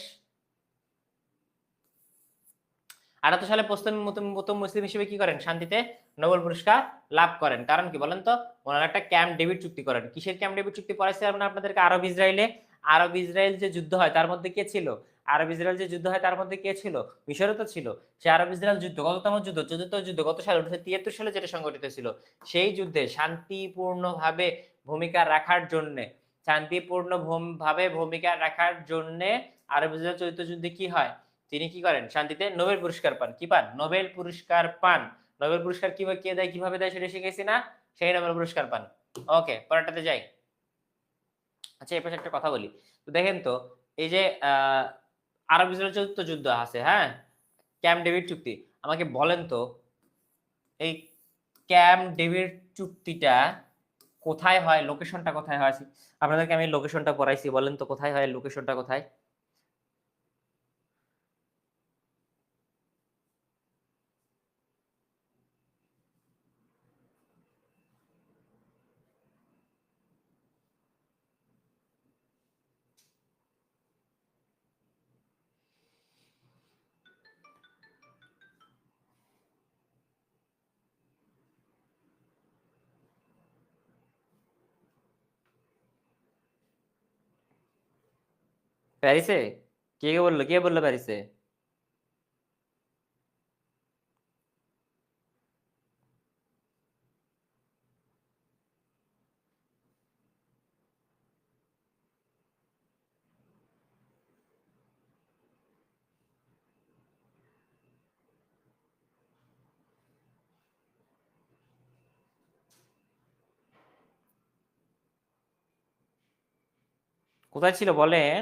78 সালে প্রথম মুসলিম হিসেবে কি করেন, শান্তিতে নোবেল পুরস্কার লাভ করেন। কারণ কি বলেন তো, ওনারা একটা ক্যাম্প ডেভিড চুক্তি করেন। কিসের ক্যাম্প ডেভিড চুক্তি পড়াইছিলাম না আপনাদেরকে, আরব ইসরায়েল যে যুদ্ধ হয় তার মধ্যে কে ছিল, আরব ইসরায়েল যে যুদ্ধ হয় তার মধ্যে কে ছিল? মিশরও তো ছিল। সে আরব ইসরায়েল যুদ্ধ কততম যুদ্ধ? চতুর্থ যুদ্ধ কত সালে? 1973 সালে যেটা সংঘটিত ছিল। সেই যুদ্ধে শান্তিপূর্ণভাবে ভূমিকা রাখার জন্যে ভাবে ভূমিকা রাখার জন্যে আরব ইসরায়েল চতুর্থ যুদ্ধে কি হয়? তিনি কি করেন? শান্তিতে নোবেল পুরস্কার পান। কি পান? নোবেল পুরস্কার পান। নোবেল পুরস্কার কে দেয়, কিভাবে দেয় সেটা শিখেছি না? সেই নোবেল পুরস্কার পান। ওকে, পরেরটাতে যাই। আচ্ছা, এই পাশে একটা কথা বলি। তো দেখেন তো, এই যে আরব ইসরায়েল চতুর্থ যুদ্ধ আছে, হ্যাঁ? ক্যাম্প ডেভিড চুক্তি। আমাকে বলেন তো, এই ক্যাম্প ডেভিড চুক্তিটা কোথায় হয়? লোকেশনটা কোথায় হয়? আপনাদেরকে আমি লোকেশনটা পড়াইছি, বলেন তো কোথায় হয়? লোকেশনটা কোথায়? প্যারিসে? কে বললো প্যারিসে? কোথায় ছিল বলেন?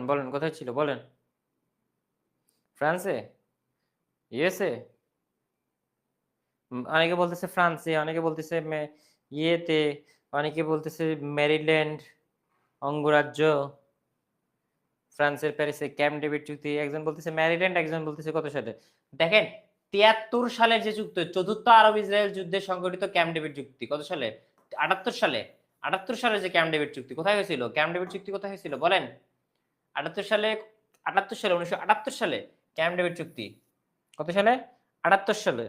বলেন কোথায় ছিল বলেন? ফ্রান্সে? ইউএসএ? অনেকে বলতেছে ফ্রান্সে, অনেকে বলতেছে ইয়েতে, অনেকে বলতেছে মেরিল্যান্ড অঙ্গরাজ্য, ফ্রান্সের প্যারিসে ক্যাম্প ডেভিড চুক্তি। একজন বলতেছে মেরিল্যান্ড, একজন বলতেছে কত সালে। দেখেন, 73 সালের যে চুক্তি, চতুর্থ আরব ইসরায়েল যুদ্ধে সংঘটিত ক্যাম্প ডেভিড চুক্তি কত সালে? 78 সালে। 78 সালে যে ক্যাম্প ডেভিড চুক্তি কোথায় হয়েছিল? ক্যাম্প ডেভিড চুক্তি কোথায় হয়েছিল বলেন? 78 সালে। 78 সালে, 1978 সালে ক্যাম্প ডেভিড চুক্তি। কত সালে? 78 সালে।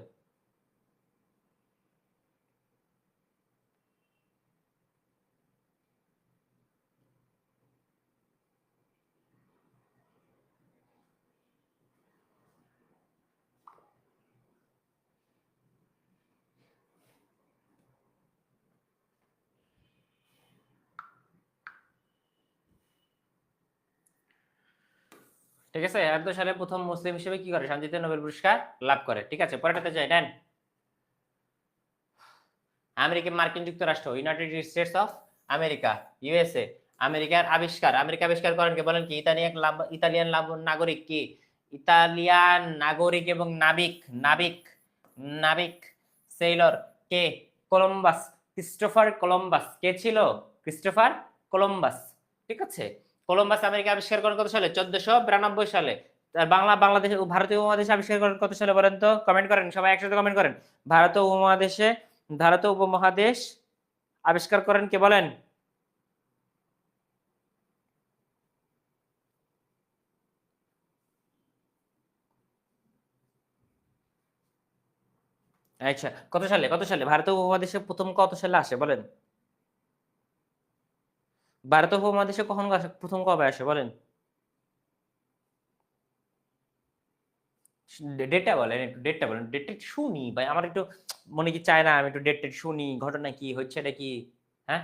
ঠিক আছে, 78 সালে প্রথম মুসলিম হিসেবে কি করে? শান্তিতে নোবেল পুরস্কার লাভ করে। ঠিক আছে, পরেরটাতে যাই, নেন। মার্কিন যুক্তরাষ্ট্র, United states of America, USA. America আবিষ্কার করেন কে বলেন? কি ইতালিয়ান নাগরিক কি? ইতালিয়ান নাগরিক এবং নাবিক নাবিক নাবিক সেইলর কে? কলম্বাস। Christopher Columbus. কে ছিল? Christopher Columbus. ঠিক আছে, কলম্বাস আমেরিকা আবিষ্কার করেন কত সালে? 1492 সালে। আর বাংলাদেশ ও ভারতীয় উপমহাদেশে আবিষ্কার করেন কত সালে বলেন তো? কমেন্ট করেন, সবাই একসাথে কমেন্ট করেন। ভারতীয় উপমহাদেশ আবিষ্কার করেন কে বলেন? আচ্ছা, কত সালে ভারতীয় উপমহাদেশে প্রথম কত সালে আসে বলেন? ভারতীয় উপমহাদেশে কখন প্রথম কবে আসে বলেন? ডেটটা বলেন, একটু ডেটটা বলেন। ডেটটা শুনি ভাই, আমার একটু মনে কি চায় না আমি একটু ডেটটা শুনি, ঘটনা কি হচ্ছে, এটা কি? হ্যাঁ,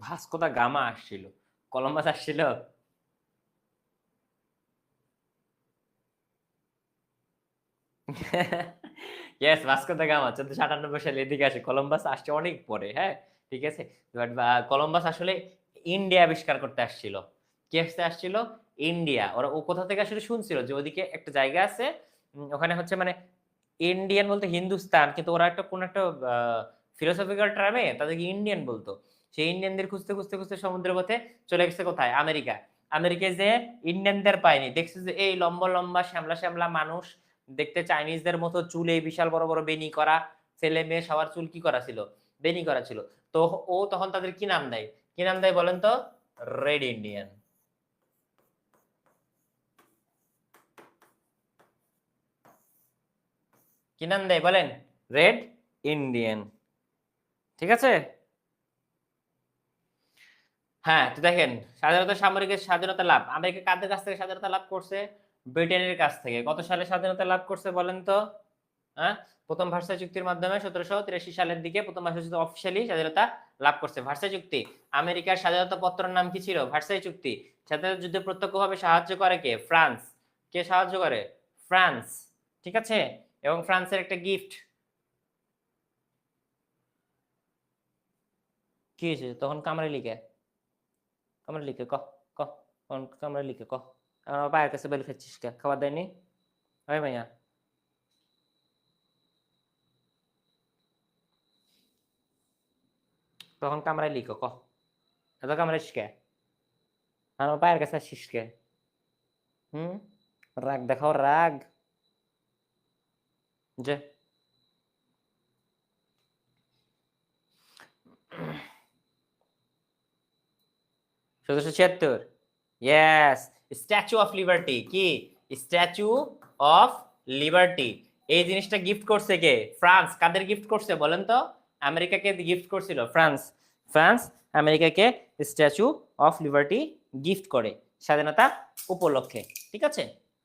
ভাস্কো দা গামা আসছিল, কলম্বাস আসছিল। ইয়েস, ভাস্কো দা গামা 1498 সালে এদিকে আসে। কলম্বাস আসছে অনেক পরে, হ্যাঁ। ঠিক আছে, বাট কলম্বাস আসলে ইন্ডিয়া আবিষ্কার করতে আসছিল। কি আসতে আসছিল? ইন্ডিয়া। ও কোথা থেকে আসলে শুনছিল যে ওদিকে একটা জায়গা আছে, ওখানে হচ্ছে মানে ইন্ডিয়ান বলতে হিন্দুস্তান, কিন্তু ওরা একটা কোন একটা ফিলোসফিক্যাল টার্মে তাদেরকে ইন্ডিয়ান বলতো। সেই ইন্ডিয়ানদের খুঁজতে খুঁজতে খুঁজতে সমুদ্রের পথে চলে গেছে কোথায়? আমেরিকা। আমেরিকায় যে ইন্ডিয়ানদের পায়নি, দেখছে যে এই লম্বা লম্বা শ্যামলা শ্যামলা মানুষ, দেখতে চাইনিজদের মতো চুল, এই বিশাল বড় বড় বেনি করা, ছেলে মেয়ে সবার চুল কি করা ছিল, বেনি করা ছিল। তো ও তখন তাদের কি নাম দেয়, কি নাম দেয় বলেন তো? Red Indian. কি নাম দেয় বলেন? Red Indian. ঠিক আছে। হ্যাঁ, তো দেখেন স্বাধীনতা, সামরিক স্বাধীনতা লাভ, আমেরিকা কাদের কাছ থেকে স্বাধীনতা লাভ করছে? ব্রিটেনের কাছ থেকে। কত সালে স্বাধীনতা লাভ করছে বলেন তো? হ্যাঁ, প্রথম ভার্সাই চুক্তির মাধ্যমে 1783 সালের দিকে প্রথম ভার্সাই চুক্তি অফিসিয়ালি স্বাধীনতা লাভ করছে। ভার্সাই চুক্তি, আমেরিকার স্বাধীনতা পত্রের নাম কি ছিল? ভার্সাই চুক্তি। স্বাধীনতা যুদ্ধে প্রত্যক্ষভাবে সাহায্য করে কে? ফ্রান্স। কে সাহায্য করে? ফ্রান্স। ঠিক আছে। এবং ফ্রান্সের একটা গিফট কি হয়েছে তখন? কামড়ে লিখে, কামড়ে লিখে ক, ক, তখন কামড়ে লিখে ক। আমার পায়ের কাছে বেল খাচ্ছিস কে? খাবার দেয়নি ওই মাইয়া? তখন কামড়াই লিখো ক, এত কামড়াইস কে? আমার পায়ের কাছে আসছিস কে? হুম, রাগ দেখাও, রাগ। যে 1776, ইয়েস। Statue of liberty. কি? Statue of liberty. এই জিনিসটা গিফট করছে কে? ফ্রান্স। কাদের গিফট করছে বলেন তো? আমেরিকাকে গিফট করছিল ফ্রান্স। ফ্রান্স আমেরিকাকে স্ট্যাচু অফ লিবার্টি গিফট করে স্বাধীনতা উপলক্ষে। ঠিক আছে।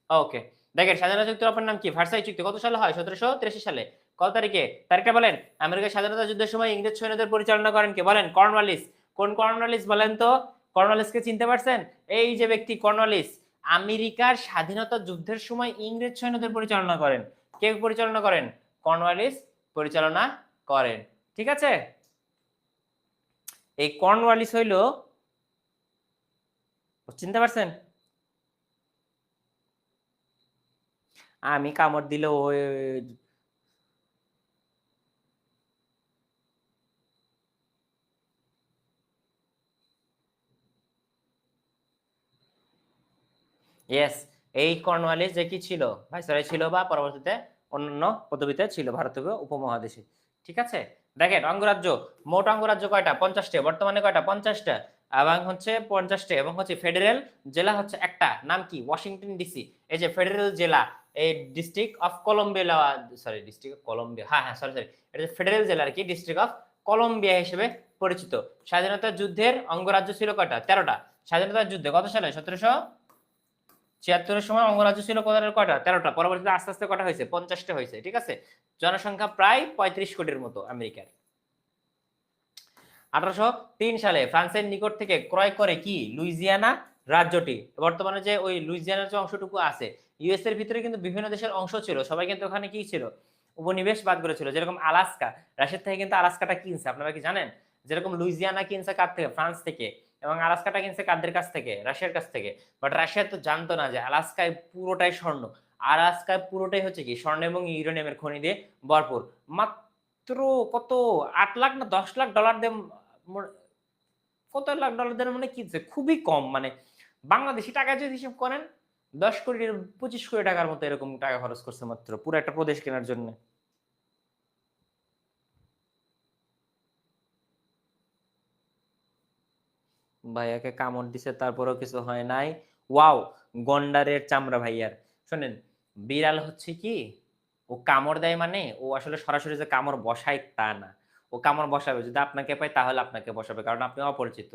ওকে, দেখেন স্বাধীনতা চুক্তির অপর নাম কি? ভার্সাই চুক্তি। কত সালে হয়? 1783 সালে। কত তারিখে? তারিখটা বলেন। আমেরিকার স্বাধীনতা যুদ্ধের সময় ইংরেজ সৈন্যদের পরিচালনা করেন কে? বলেন। কর্নওয়ালিস। কোন কর্নওয়ালিস বলেন তো? কর্নওয়ালিসকে চিনতে পারছেন? এই যে ব্যক্তি কর্নওয়ালিস, আমেরিকার স্বাধীনতা যুদ্ধের সময় ইংরেজ সৈন্যদের পরিচালনা করেন। কে পরিচালনা করেন? কর্নওয়ালিস পরিচালনা করেন। ঠিক আছে। এই কর্নওয়ালিস হইল, চিনতে পারছেন? আমি কামড় দিলে ওই ইয়েস, এই কর্নওয়ালিস যে কি ছিল? ভাইসরয় ছিল বা পরবর্তীতে অন্যান্য পদবিতে ছিল ভারতীয় উপমহাদেশে। ঠিক আছে। দেখেন অঙ্গরাজ্য, মোট অঙ্গরাজ্য কয়টা? 50টা। বর্তমানে কয়টা? 50টা। এবং হচ্ছে 50টা, এবং হচ্ছে ফেডারেল জেলা হচ্ছে একটা, নাম কি? Washington DC. এই যে ফেডারেল জেলা, এই district of Colombia, sorry district of Colombia, হ্যাঁ হ্যাঁ সরি সরি, এটা যে ফেডারেল জেলা আর কি, ডিস্ট্রিক্ট অফ কলম্বিয়া হিসেবে পরিচিত। স্বাধীনতা যুদ্ধের অঙ্গরাজ্য ছিল কয়টা? 13টা। স্বাধীনতা যুদ্ধে কত সালে? 1776 সময় অঙ্গরাজ্য ছিল কয়টা? 13টা। পরবর্তীতে আস্তে আস্তে কটা হয়েছে? 50টা হয়েছে। ঠিক আছে। জনসংখ্যা প্রায় 35 কোটির মতো আমেরিকার। 1803 সালে ফ্রান্সের নিকট থেকে ক্রয় করে কি? লুইজিয়ানা রাজ্যটি। বর্তমানে যে ওই লুইজিয়ানার যে অংশটুকু আছে, ইউএস এর ভিতরে কিন্তু বিভিন্ন দেশের অংশ ছিল, সবাই কিন্তু ওখানে কি ছিল? উপনিবেশ বাদ করেছিল। যেরকম আলাস্কা, রাশিয়ার থেকে কিন্তু আলাস্কাটা কিনছে, আপনারা কি জানেন? যেরকম লুইজিয়ানা কিনছে কার থেকে? ফ্রান্স থেকে। এবং আলাস্কাটা কিনছে কাদের কাছ থেকে? রাশিয়ার কাছ থেকে। বাট রাশিয়া তো জানতো না যে আলাস্কায় পুরোটাই স্বর্ণ। আলাস্কায় পুরোটাই হচ্ছে কি? স্বর্ণ এবং ইউরেনিয়ামের খনি দিয়ে ভরপুর। মাত্র কত, 8 লাখ না 10 লাখ ডলার দিয়ে, কত লাখ ডলার দিয়ে মানে কিনছে, খুবই কম। মানে বাংলাদেশি টাকায় যদি হিসাব করেন, 10 কোটি 25 কোটি টাকার মতো এরকম টাকা খরচ করছে মাত্র পুরো একটা প্রদেশ কেনার জন্য। ভাইয়াকে কামড় দিছে তারপরেও কিছু হয় নাই। ওয়াও, গন্ডারের চামড়া ভাইয়ার। শোনেন, বিড়াল হচ্ছে কি, ও কামড় দেয় মানে ও আসলে সরাসরি যে কামড় বসায় তা না। ও কামড় বসাবে, যদি আপনাকে পায় তাহলে আপনাকে বসাবে, কারণ আপনি অপরিচিত।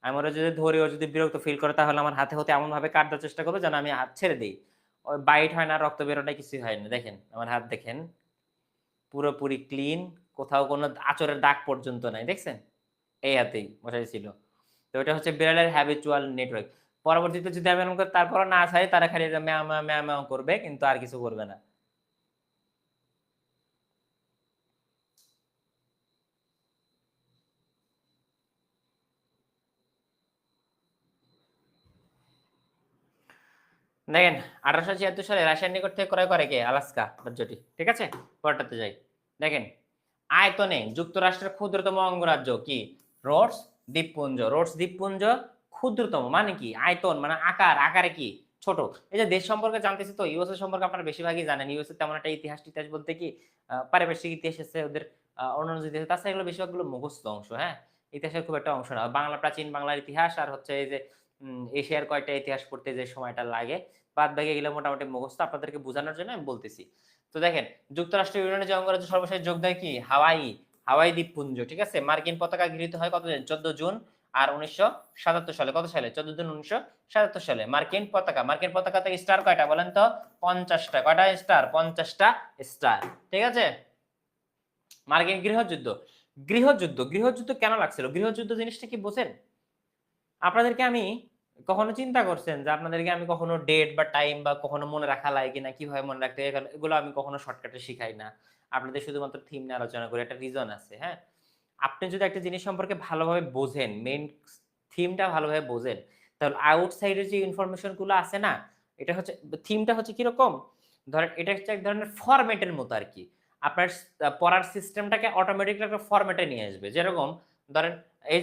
আমি ওরা যদি ধরি, ও যদি বিরক্ত ফিল করে, তাহলে আমার হাতে হতে এমন ভাবে কাটার চেষ্টা করবে যেন আমি হাত ছেড়ে দিই। ওই বাইট হয় না, রক্ত বেরোয়, কিছুই হয় না। দেখেন আমার হাত, দেখেন পুরোপুরি ক্লিন, কোথাও কোনো আঁচড়ের দাগ পর্যন্ত নাই, দেখছেন? এই হাতেই বসাইছিল। তো এটা হচ্ছে বিড়ালের হ্যাবিচুয়াল নেটওয়ার্ক। পরবর্তীতে যদি আমি এরকম করে তারপরও না চাই, তারা খালি ম্যাও ম্যাও ম্যাও ম্যাও করবে, কিন্তু আর কিছু করবে না। দেখেন 1876 সালে রাশিয়ার নিকট থেকে ক্রয় করে কে? আলাস্কা রাজ্যটি। ঠিক আছে। পরটাতে যাই। দেখেন আয়তনে যুক্তরাষ্ট্রের ক্ষুদ্রতম অঙ্গরাজ্য কি? রোডস দ্বীপপুঞ্জ। রোডস দ্বীপপুঞ্জ ক্ষুদ্রতম মানে কি, আয়তন মানে আকারে কি ছোট। এই যে দেশ সম্পর্কে জানতেছি তো ইউএসএ সম্পর্কে আপনারা বেশিরভাগই জানেন। ইউএসএ তেমন একটা ইতিহাস বলতে কি পারিপার্শ্বিক ইতিহাস আছে ওদের, অন্যান্য যে ইতিহাস তাছাড়া এগুলো বেশিরভাগগুলো মুখস্থ অংশ, হ্যাঁ? ইতিহাসের খুব একটা অংশ না। বাংলা প্রাচীন বাংলার ইতিহাস আর হচ্ছে এই যে এশিয়ার কয়েকটা ইতিহাস পড়তে যে সময়টা লাগে, বাদবাকি এগুলো মোটামুটি মুখস্থ। আপনাদেরকে বোঝানোর জন্য আমি বলতেছি। তো দেখেন, যুক্তরাষ্ট্র ইউরেনিয়াম যে অঙ্গরাজ্য সর্বশেষ যোগ দেয় কি? হাওয়াই, হাওয়াই দ্বীপপুঞ্জ, ঠিক আছে? মার্কিন পতাকা গৃহীত হয় কত 14 জুন আর 1977 সালে। কত সালে? 14 জুন 1977 সালে। মার্কিন পতাকাতে স্টার কয়টা বলেন তো? 50টা। কয়টা স্টার? 50টা স্টার। ঠিক আছে? মার্কিন গৃহযুদ্ধ কেন লাগছিল? গৃহযুদ্ধ জিনিসটা কি বোঝেন? আপনাদেরকে আমি কখনো চিন্তা করছেন যে আপনাদেরকে আমি কখনো ডেট বা টাইম বা কখনো মনে রাখা লাগে কিনা, কিভাবে মনে রাখতে হয়, এগুলো আমি কখনো শর্টকাটে শিখাই না। আপনাদের শুধুমাত্র থিম নিয়ে আলোচনা করি। একটা রিজন আছে, হ্যাঁ? আপনি যদি একটা জিনিস সম্পর্কে ভালোভাবে বোঝেন, মেইন থিমটা ভালোভাবে বোঝেন, তাহলে আউটসাইড এর যে ইনফরমেশন গুলো আছে না, এটা হচ্ছে থিমটা হচ্ছে কিরকম? ধরেন এটা হচ্ছে এক ধরনের ফরম্যাটের মতো আরকি। আপনার পড়ার সিস্টেমটাকে অটোমেটিক্যালি একটা ফরম্যাটে নিয়ে আসবে। যেরকম ধরেন এই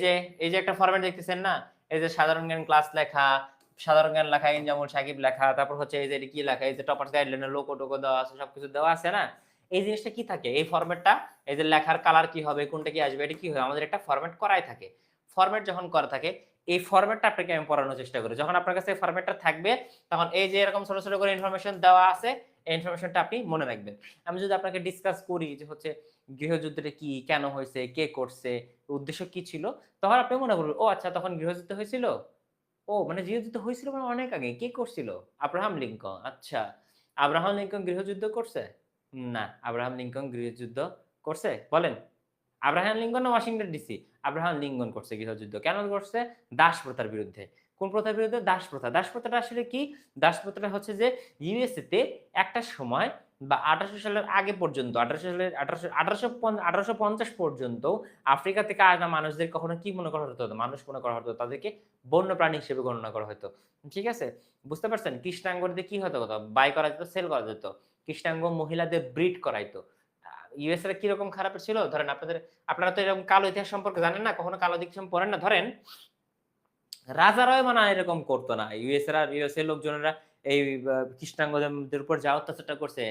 যে একটা ফরম্যাট দেখতেছেন না? এই যে সাধারণ জ্ঞান ক্লাস লেখা, সাধারণ জ্ঞান লেখা, ইনজামুল সাকিব লেখা, তারপর হচ্ছে এই যে এটা কি লেখা, এই যে টপার্স গাইডলাইনের লোগো দেওয়া আছে, সবকিছু দেওয়া আছে না? এই জিনিসটা কি থাকে? এই ফরম্যাটটা, এই যে লেখার কালার কি হবে, কোনটা কি আসবে, এটা কি হয়? আমাদের একটা ফরম্যাট করাই থাকে। ফরম্যাট যখন করা থাকে, এই ফরম্যাটটা আপনাকে আমি পড়ানোর চেষ্টা করি। যখন আপনার কাছে এই ফরম্যাটটা থাকবে, তখন এই যে এরকম ছোট করে ইনফরমেশন দেওয়া আছে, এই ইনফরমেশনটা আপনি মনে রাখবেন। আমি যদি আপনাকে ডিসকাস করি যে হচ্ছে গৃহযুদ্ধটা কি, কেন হইছে, কে করছে, উদ্দেশ্য কি ছিল, তখন আপনি মনে করবেন, ও আচ্ছা তখন গৃহযুদ্ধ হয়েছিল। ও মানে গৃহযুদ্ধ হয়েছিল মানে অনেক আগে। কে করছিল? Abraham Lincoln. আচ্ছা। আব্রাহাম লিঙ্কন গৃহযুদ্ধ করছে? না। আব্রাহাম লিঙ্কন গৃহযুদ্ধ করছে? বলেন। আব্রাহাম লিঙ্কন না ওয়াশিংটন ডিসি? আব্রাহাম লিঙ্কন করছে গৃহযুদ্ধ। কেন করছে? দাস প্রথার বিরুদ্ধে। কোন প্রথার বিরুদ্ধে? দাস প্রথা। দাস প্রথাটা আসলে কি? দাস প্রথাটা হচ্ছে যে ইউএসএ তে একটা সময় বা 1800 সালের আগে পর্যন্ত 1850 পর্যন্ত আফ্রিকা থেকে আসা মানুষদের কখনো কি মনে করা হতো? মানুষ মনে করা হতো। তাদেরকে বন্য প্রাণী হিসেবে গণনা করা হতো। ঠিক আছে? বুঝতে পারছেন? কৃষ্ণাঙ্গদের কি হতো? বাই করা যেত, সেল করা যেত। কৃষ্ণাঙ্গ মহিলাদের ব্রিড করাইতো। ইউএসএ রা কিরকম খারাপ ছিল? ধরেন আপনারা তো এরকম কালো ইতিহাস সম্পর্কে জানেন না, কখনো কালো ইতিহাস পড়েন না। ধরেন রাজারাও মানে এরকম করতো না। ইউএসএ লোকজনেরা এই কৃষ্ণাঙ্গদের উপর যা অত্যাচারটা করছে,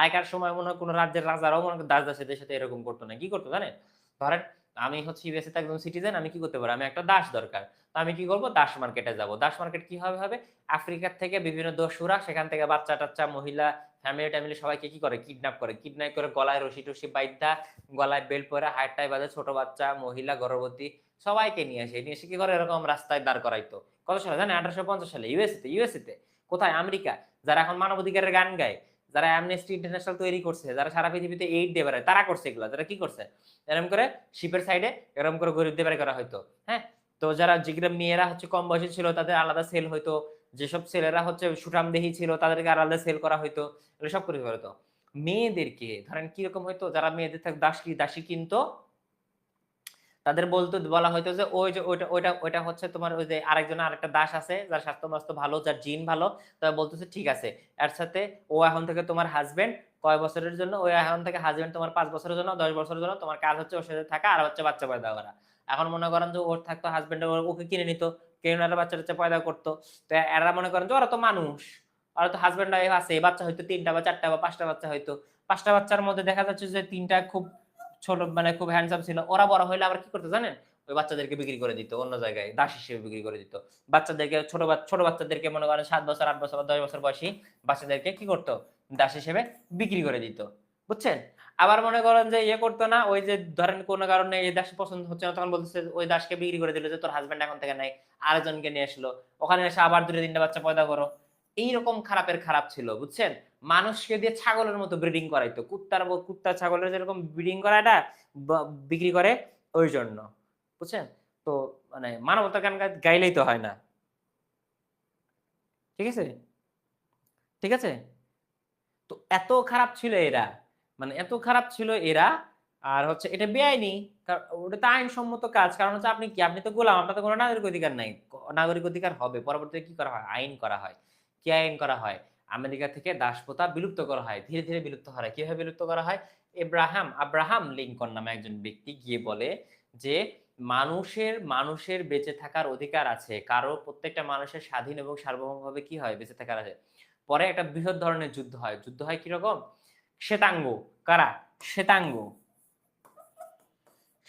আগেকার সময় মনে হয় কোন রাজ্যের রাজারাও মনে হয় দাস-দাসীদের সাথে এরকম করতো না। কি করতো জানেন? ধরেন আমি হচ্ছে ইউএসএ তে একজন সিটিজেন, আমি কি করতে পারি? আমি একটা দাস দরকার। তো আমি কি করব? দাস মার্কেটে যাব। দাস মার্কেট কিভাবে হবে? আফ্রিকার থেকে বিভিন্ন দস্যুরা সেখান থেকে বাচ্চা-টাচ্চা, মহিলা, ফ্যামিলি-ট্যামিলি সবাইকে কি করে? কিডন্যাপ করে। কিডন্যাপ করে গলায় রশি-টশি বাইধ্যা, গলায় বেল্ট পইরা, হাত-টায় বাঁধে, ছোট বাচ্চা, মহিলা, গর্ভবতী সবাইকে নিয়ে আসে। নিয়ে এসে কি করে? এরকম রাস্তায় দাঁড় করাইতো। কত সালে জানেন? 1850 সালে ইউএসএ তে। কোথায়? আমেরিকা। যারা এখন মানবাধিকারের গান গায়, যারা অ্যামনেস্টি ইন্টারন্যাশনাল তৈরি করছে, যারা সারা পৃথিবীতে এইড দিয়ে বেড়ায়, তারা করছে এগুলা। যারা কি করছে? এরকম করে শিপের সাইডে এরকম করে গরিবদের বের করা হইতো। হ্যাঁ? তো যারা যেগুলো মেয়েরা হচ্ছে কম বয়সী ছিল তাদের আলাদা সেল হইতো। যেসব ছেলেরা হচ্ছে সুঠামদেহী ছিল তাদেরকে আলাদা সেল করা হইতো। এগুলো সব করে হইতো। মেয়েদেরকে ধরেন কিরকম হইতো? যারা মেয়েদের দাসী কিনতো, তাদের বলা হইতো যে ওই যে ওইটা হচ্ছে তোমার ওই যে আরেকটা দাস আছে যার স্বাস্থ্য-মাস্থ্য ভালো, যার জিন ভালো। তবে বলতেছে ঠিক আছে। এর সাথে ও এখন থেকে তোমার হাসব্যান্ড কয় বছরের জন্য? ও এখন থেকে হাসব্যান্ড তোমার ৫ বছরের জন্য, ১০ বছরের জন্য। তোমার কাজ হচ্ছে ওর সাথে থাকা আর হচ্ছে বাচ্চা পয়দা করা। এখন মনে করেন যে ওর থাকতো হাসব্যান্ড, ওকে কিনে নিত। কিনে নেওয়ার বাচ্চা-টাচ্চা পয়দা করত। তো এরা মনে করেন যে ওরা তো মানুষ। ওরা তো হাসব্যান্ড ওয়াইফ আছে। বাচ্চা হয়তো ৩ টা বা ৪ টা বা ৫ টা বাচ্চা হইতো। ৫ টা বাচ্চার মধ্যে দেখা যাচ্ছে যে ৩ টা খুব ছোট মানে খুব হ্যান্ডসাম ছিল। ওরা বড় হইলে আবার কি করতো জানেন? ওই বাচ্চাদেরকে বিক্রি করে দিত অন্য জায়গায়। দাস হিসেবে বিক্রি করে দিত। বাচ্চাদেরকে ছোট বাচ্চাদেরকে মনে করেন ৭ বছর, ৮ বছর বা ১০ বছর বয়সী বাচ্চাদেরকে কি করত? দাস হিসেবে বিক্রি করে দিত। বুঝছেন? আবার মনে করেন যে ইয়ে করতো না, ওই যে ধরেন কোন কারণে এই দাস পছন্দ হচ্ছে না তখন বলতেছে ওই দাসকে বিক্রি করে দিল যে তোর হাসব্যান্ড এখন থেকে নাই। আরেকজনকে নিয়ে আসলো। ওখানে এসে আবার ২ টা ৩ টা বাচ্চা পয়দা করো। এইরকম খারাপের খারাপ ছিল। বুঝছেন? মানুষকে দিয়ে ছাগলের মতো ব্রিডিং করাইতো। কুত্তা ছাগলের যেরকম ব্রিডিং করাটা বিক্রি করে ওই জন্য। বুঝছেন? তো মানে মানবতার গান গাইলেই তো হয় না। ঠিক আছে? ঠিক আছে? তো এত খারাপ ছিল এরা। মানে এত খারাপ ছিল এরা। আর হচ্ছে এটা বেআইনি। ওটা তো আইনসম্মত কাজ। কারণ হচ্ছে আপনি কি? আপনি তো গোলাম। আপনার তো কোন নাগরিক অধিকার নাই। নাগরিক অধিকার হবে। পরবর্তীতে কি করা হয়? আইন করা হয়। কি আইন করা হয়? আমেরিকা থেকে দাসপ্রথা বিলুপ্ত করা হয়। ধীরে বিলুপ্ত করা হয়। কিভাবে বিলুপ্ত করা হয়? আব্রাহাম লিঙ্কন নামে একজন ব্যক্তি গিয়ে বলে যে মানুষের মানুষের বেঁচে থাকার অধিকার আছে, কারো প্রত্যেকটা মানুষের স্বাধীন এবং সার্বভৌমভাবে কি হয় বেঁচে থাকার আছে। পরে একটা বৃহৎ ধরনের যুদ্ধ হয়। যুদ্ধ হয় কিরকম? শ্বেতাঙ্গ, কারা? শ্বেতাঙ্গ,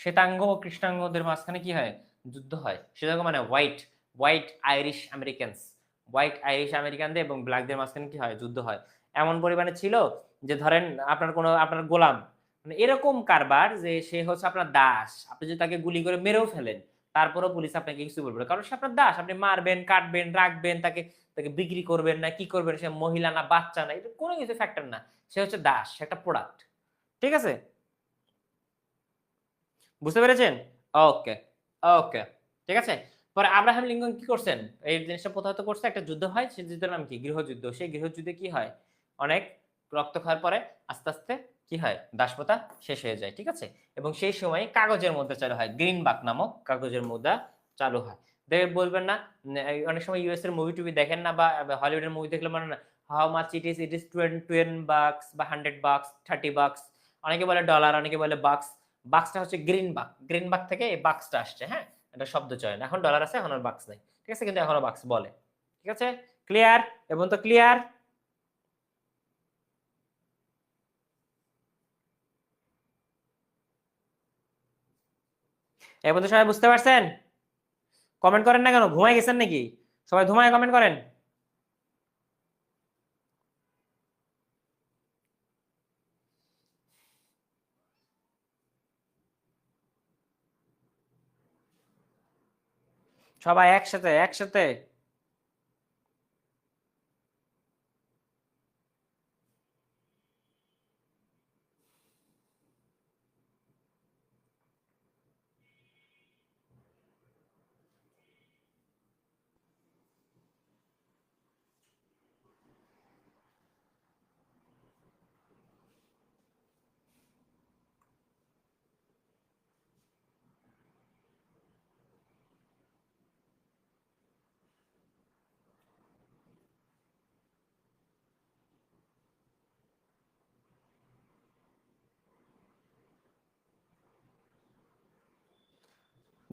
শ্বেতাঙ্গ ও কৃষ্ণাঙ্গদের মাঝখানে কি হয়? যুদ্ধ হয়। শ্বেতাঙ্গ মানে white, white Irish Americans, white Irish আমেরিকানদের এবং ব্ল্যাকদের মাঝখানে কি হয়? যুদ্ধ হয়। এমন পরিমাণে ছিল যে ধরেন আপনার গোলাম, মানে এরকম কারবার যে সে হচ্ছে আপনার দাস। আপনি যদি তাকে গুলি করে মেরেও ফেলেন, তারপরেও পুলিশ আপনাকে কিছু বলবে না। কারণ সে আপনার দাস। আপনি মারবেন, কাটবেন, রাখবেন, তাকে বিক্রি করবেন না কি করবেন, সে মহিলা না বাচ্চা না, এটা কোনো কিছু ফ্যাক্টর না। সে হচ্ছে দাস, সে একটা প্রোডাক্ট। ঠিক আছে? বুঝতে পেরেছেন? ওকে, ওকে। ঠিক আছে? পরে আব্রাহাম লিঙ্কন কি করছেন? এই জিনিসটা প্রথাগত করছে, একটা যুদ্ধ হয়। সেই যুদ্ধের নাম কি? গৃহযুদ্ধ। সেই গৃহযুদ্ধে কি হয়? অনেক রক্ত খাওয়ার পরে আস্তে, আস্তে কি হয়? দাসপ্রথা শেষ হয়ে যায়। ঠিক আছে? এবং সেই সময় কাগজের মুদ্রা চালু হয়। গ্রিনবাক নামক কাগজের মুদ্রা চালু হয়। দেখে বলবেন না, অনেক সময় ইউএস এর মুভি-টুভি দেখেন না বা হলিউডের মুভি দেখলে মনে না, হাউ মাচ ইট ইস 20 বাকস বা 100 বাকস, 30 বাকস। অনেকে বলে ডলার, অনেকে বলে বাকস। বাক্সটা হচ্ছে গ্রিনবাক। গ্রিনবাক থেকে এই বাক্সটা আসছে, হ্যাঁ? এটা শব্দ চয়ন। এখন ডলার আছে, এখন আর বাক্স নাই। ঠিক আছে? কিন্তু এখনো বাক্স বলে। ঠিক আছে? ক্লিয়ার? এবং তো ক্লিয়ার? এই পর্যন্ত সবাই বুঝতে পারছেন? কমেন্ট করেন না কেন? ঘুমায় গেছেন নাকি? সবাই ঘুমায় কমেন্ট করেন। সবাই একসাথে, একসাথে।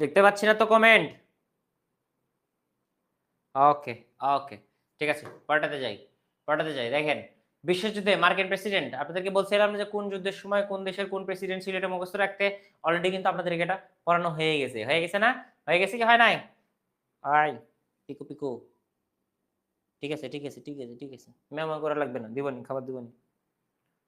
দেখতে পাচ্ছি না তো কমেন্ট। ওকে, ওকে। ঠিক আছে। পরেরটাতে যাই। পরেরটাতে যাই। দেখেন, বিশ্বযুদ্ধে মার্কিন প্রেসিডেন্ট, আপনাদেরকে বলছিলাম যে কোন যুদ্ধের সময় কোন দেশের কোন প্রেসিডেন্ট ছিল এটা মুখস্থ রাখতে। অলরেডি কিন্তু আপনাদেরকে এটা পড়ানো হয়ে গেছে। হয়ে গেছে না? হয়ে গেছে কি হয় নাই? আই পিকু, পিকু। ঠিক আছে, ঠিক আছে, ঠিক আছে, ঠিক আছে। মেমো করা লাগবে না। দিবনি, খাবার দিবনি।